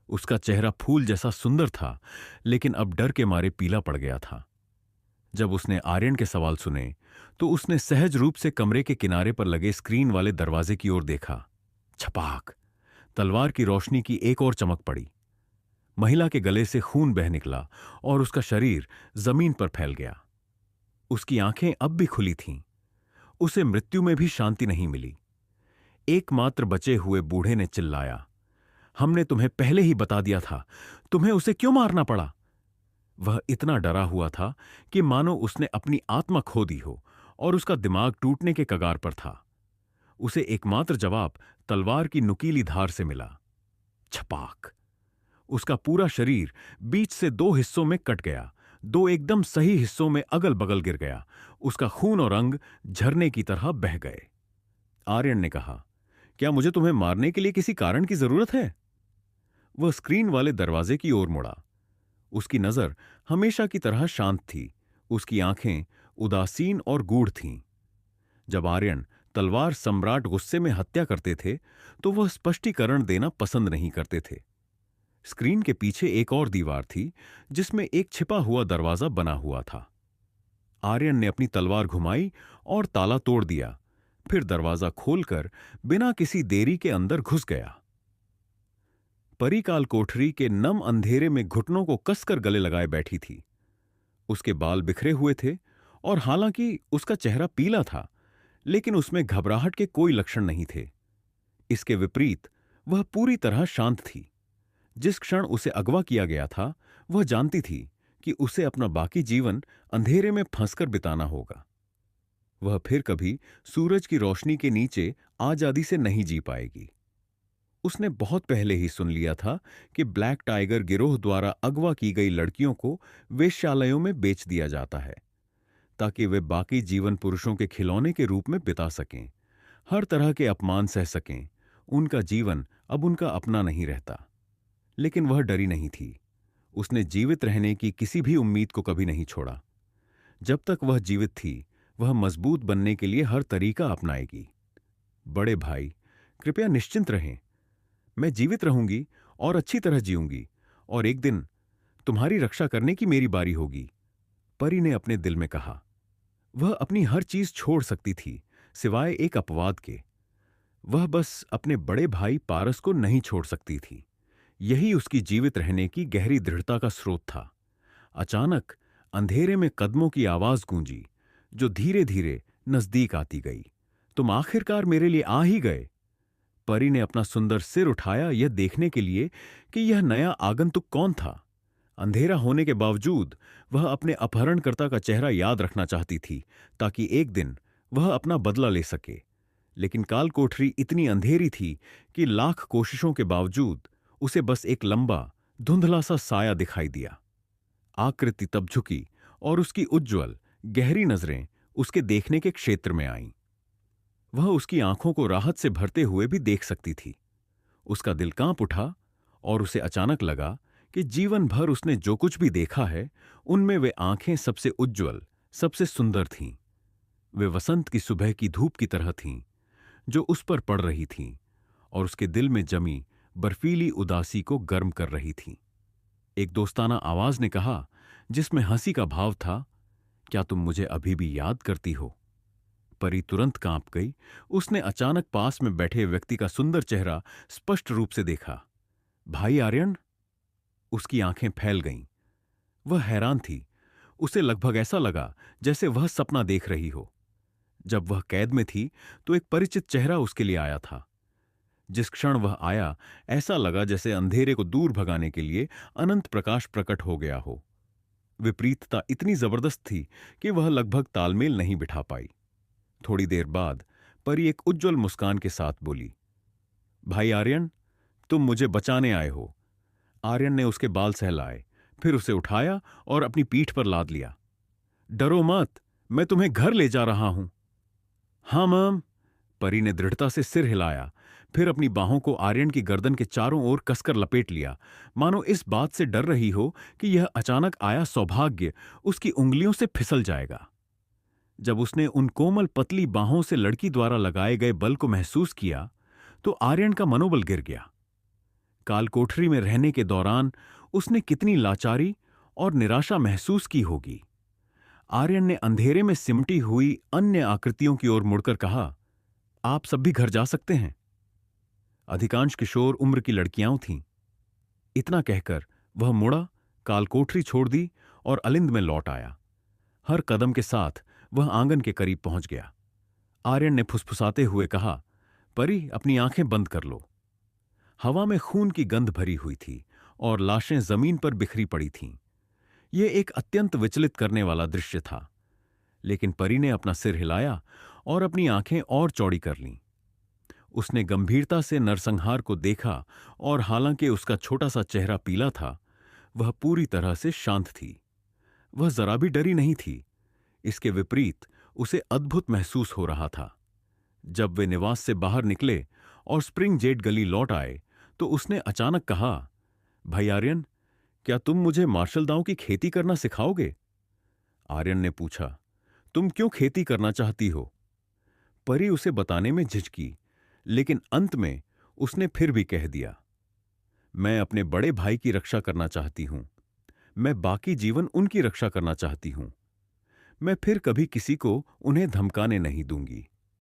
उसका चेहरा फूल जैसा सुंदर था, लेकिन अब डर के मारे पीला पड़ गया था। जब उसने आर्यन के सवाल सुने तो उसने सहज रूप से कमरे के किनारे पर लगे स्क्रीन वाले दरवाजे की ओर देखा। छपाक! तलवार की रोशनी की एक और चमक पड़ी। महिला के गले से खून बह निकला और उसका शरीर जमीन पर फैल गया। उसकी आंखें अब भी खुली थीं। उसे मृत्यु में भी शांति नहीं मिली। एकमात्र बचे हुए बूढ़े ने चिल्लाया, हमने तुम्हें पहले ही बता दिया था, तुम्हें उसे क्यों मारना पड़ा? वह इतना डरा हुआ था कि मानो उसने अपनी आत्मा खो दी हो और उसका दिमाग टूटने के कगार पर था। उसे एकमात्र जवाब तलवार की नुकीली धार से मिला। छपाक! उसका पूरा शरीर बीच से 2 हिस्सों में कट गया। 2 एकदम सही हिस्सों में अगल बगल गिर गया। उसका खून और अंग झरने की तरह बह गए। आर्यन ने कहा, क्या मुझे तुम्हें मारने के लिए किसी कारण की जरूरत है? वह स्क्रीन वाले दरवाजे की ओर मुड़ा। उसकी नजर हमेशा की तरह शांत थी। उसकी आंखें उदासीन और गूढ़ थीं। जब आर्यन तलवार सम्राट गुस्से में हत्या करते थे तो वह स्पष्टीकरण देना पसंद नहीं करते थे। स्क्रीन के पीछे एक और दीवार थी जिसमें एक छिपा हुआ दरवाजा बना हुआ था। आर्यन ने अपनी तलवार घुमाई और ताला तोड़ दिया, फिर दरवाजा खोलकर बिना किसी देरी के अंदर घुस गया। परिकाल कोठरी के नम अंधेरे में घुटनों को कसकर गले लगाए बैठी थी। उसके बाल बिखरे हुए थे और हालांकि उसका चेहरा पीला था, लेकिन उसमें घबराहट के कोई लक्षण नहीं थे। इसके विपरीत वह पूरी तरह शांत थी। जिस क्षण उसे अगवा किया गया था, वह जानती थी कि उसे अपना बाकी जीवन अंधेरे में फंसकर बिताना होगा। वह फिर कभी सूरज की रोशनी के नीचे आजादी से नहीं जी पाएगी। उसने बहुत पहले ही सुन लिया था कि ब्लैक टाइगर गिरोह द्वारा अगवा की गई लड़कियों को वेश्यालयों में बेच दिया जाता है ताकि वे बाकी जीवन पुरुषों के खिलौने के रूप में बिता सकें, हर तरह के अपमान सह सकें, उनका जीवन अब उनका अपना नहीं रहता। लेकिन वह डरी नहीं थी। उसने जीवित रहने की किसी भी उम्मीद को कभी नहीं छोड़ा। जब तक वह जीवित थी, वह मजबूत बनने के लिए हर तरीका अपनाएगी। बड़े भाई, कृपया निश्चिंत रहें। मैं जीवित रहूंगी और अच्छी तरह जीऊंगी, और एक दिन तुम्हारी रक्षा करने की मेरी बारी होगी, परी ने अपने दिल में कहा। वह अपनी हर चीज छोड़ सकती थी, सिवाय एक अपवाद के। वह बस अपने बड़े भाई पारस को नहीं छोड़ सकती थी। यही उसकी जीवित रहने की गहरी दृढ़ता का स्रोत था। अचानक अंधेरे में कदमों की आवाज गूंजी, जो धीरे धीरे नजदीक आती गई। तुम आखिरकार मेरे लिए आ ही गए। परी ने अपना सुंदर सिर उठाया, यह देखने के लिए कि यह नया आगंतुक कौन था। अंधेरा होने के बावजूद वह अपने अपहरणकर्ता का चेहरा याद रखना चाहती थी, ताकि एक दिन वह अपना बदला ले सके। लेकिन काल कोठरी इतनी अंधेरी थी कि लाख कोशिशों के बावजूद उसे बस एक लंबा धुंधला सा साया दिखाई दिया। आकृति तब झुकी और उसकी उज्ज्वल गहरी नजरें उसके देखने के क्षेत्र में आईं। वह उसकी आंखों को राहत से भरते हुए भी देख सकती थी। उसका दिल कांप उठा और उसे अचानक लगा कि जीवन भर उसने जो कुछ भी देखा है, उनमें वे आंखें सबसे उज्ज्वल, सबसे सुंदर थीं। वे वसंत की सुबह की धूप की तरह थीं, जो उस पर पड़ रही थीं और उसके दिल में जमी बर्फीली उदासी को गर्म कर रही थीं। एक दोस्ताना आवाज ने कहा, जिसमें हंसी का भाव था, क्या तुम मुझे अभी भी याद करती हो? परी तुरंत कांप गई। उसने अचानक पास में बैठे व्यक्ति का सुंदर चेहरा स्पष्ट रूप से देखा। भाई आर्यन? उसकी आंखें फैल गईं। वह हैरान थी। उसे लगभग ऐसा लगा जैसे वह सपना देख रही हो। जब वह कैद में थी तो एक परिचित चेहरा उसके लिए आया था। जिस क्षण वह आया, ऐसा लगा जैसे अंधेरे को दूर भगाने के लिए अनंत प्रकाश प्रकट हो गया हो। विपरीतता इतनी जबरदस्त थी कि वह लगभग तालमेल नहीं बिठा पाई। थोड़ी देर बाद परी एक उज्ज्वल मुस्कान के साथ बोली, भाई आर्यन, तुम मुझे बचाने आए हो। आर्यन ने उसके बाल सहलाए, फिर उसे उठाया और अपनी पीठ पर लाद लिया। डरो मत, मैं तुम्हें घर ले जा रहा हूं। हाँ मैम। परी ने दृढ़ता से सिर हिलाया, फिर अपनी बाहों को आर्यन की गर्दन के चारों ओर कसकर लपेट लिया, मानो इस बात से डर रही हो कि यह अचानक आया सौभाग्य उसकी उंगलियों से फिसल जाएगा। जब उसने उन कोमल पतली बाहों से लड़की द्वारा लगाए गए बल को महसूस किया, तो आर्यन का मनोबल गिर गया। काल कोठरी में रहने के दौरान उसने कितनी लाचारी और निराशा महसूस की होगी। आर्यन ने अंधेरे में सिमटी हुई अन्य आकृतियों की ओर मुड़कर कहा, आप सब भी घर जा सकते हैं। अधिकांश किशोर उम्र की लड़कियां थीं। इतना कहकर वह मुड़ा, काल कोठरी छोड़ दी और अलिंद में लौट आया। हर कदम के साथ वह आंगन के करीब पहुंच गया। आर्यन ने फुसफुसाते हुए कहा, परी, अपनी आंखें बंद कर लो। हवा में खून की गंध भरी हुई थी और लाशें जमीन पर बिखरी पड़ी थीं। यह एक अत्यंत विचलित करने वाला दृश्य था। लेकिन परी ने अपना सिर हिलाया और अपनी आंखें और चौड़ी कर लीं। उसने गंभीरता से नरसंहार को देखा और हालांकि उसका छोटा सा चेहरा पीला था, वह पूरी तरह से शांत थी। वह जरा भी डरी नहीं थी। इसके विपरीत उसे अद्भुत महसूस हो रहा था। जब वे निवास से बाहर निकले और स्प्रिंग जेट गली लौट आए, तो उसने अचानक कहा, भाई आर्यन, क्या तुम मुझे मार्शल दांव की खेती करना सिखाओगे? आर्यन ने पूछा, तुम क्यों खेती करना चाहती हो? परी उसे बताने में झिझकी, लेकिन अंत में उसने फिर भी कह दिया, मैं अपने बड़े भाई की रक्षा करना चाहती हूं। मैं बाकी जीवन उनकी रक्षा करना चाहती हूं। मैं फिर कभी किसी को उन्हें धमकाने नहीं दूंगी।